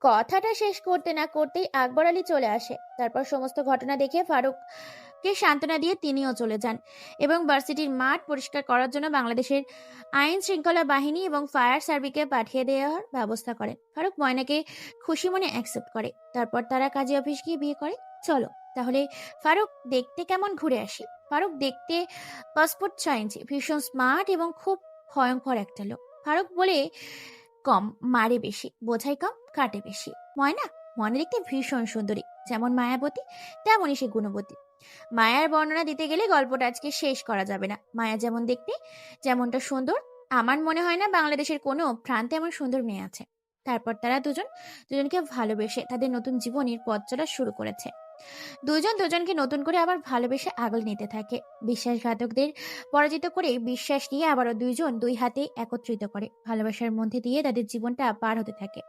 কথাটা শেষ করতে না করতেই আকবর আলী চলে আসে। তারপর সমস্ত ঘটনা দেখে ফারুককে সান্ত্বনা দিয়ে তিনিও চলে যান এবং ভার্সিটির মাঠ পরিষ্কার করার জন্য বাংলাদেশের আইন শৃঙ্খলা বাহিনী এবং ফায়ার সার্ভিসকে পাঠিয়ে দেওয়ার ব্যবস্থা করেন। ফারুক ময়নাকে খুশি মনে অ্যাকসেপ্ট করে। তারপর তারা কাজী অফিস গিয়ে বিয়ে করে। চলো তাহলে ফারুক দেখতে কেমন ঘুরে আসি। ফারুক দেখতে পাসপোর্ট 6 ইঞ্চি, ভীষণ স্মার্ট এবং খুব ভয়ঙ্কর একটা লোক। ফারুক বলে কম, মারে বেশি, বোঝাই কম, কাটে বেশি। ময়না দেখতে ভীষণ সুন্দরী, যেমন মায়াবতী তেমনই সে গুণবতী। মায়ার বর্ণনা দিতে গেলে গল্পটা আজকে শেষ করা যাবে না। মায়া যেমন দেখতে, যেমনটা সুন্দর, আমার মনে হয় না বাংলাদেশের কোনো প্রান্তে এমন সুন্দর মেয়ে আছে। তারপর তারা দুজনকে ভালোবেসে তাদের নতুন জীবনের পথ চলা শুরু করেছে। দুজন দুজনকে নতুন করে আবার ভালোবেসে আগলে নিতে থাকে। বিশ্বাসঘাতকদের পরাজিত করে বিশ্বাস নিয়ে আবারও দুইজন দুই হাতে একত্রিত করে ভালোবাসার মধ্যে দিয়ে তাদের জীবনটা পার হতে থাকে।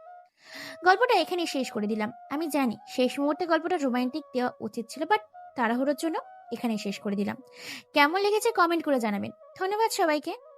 গল্পটা এখানেই শেষ করে দিলাম। আমি জানি শেষ মুহূর্তে গল্পটা রোমান্টিক দেওয়া উচিত ছিল, বাট তাড়াহুড়োর জন্য এখানেই শেষ করে দিলাম। কেমন লেগেছে কমেন্ট করে জানাবেন। ধন্যবাদ সবাইকে।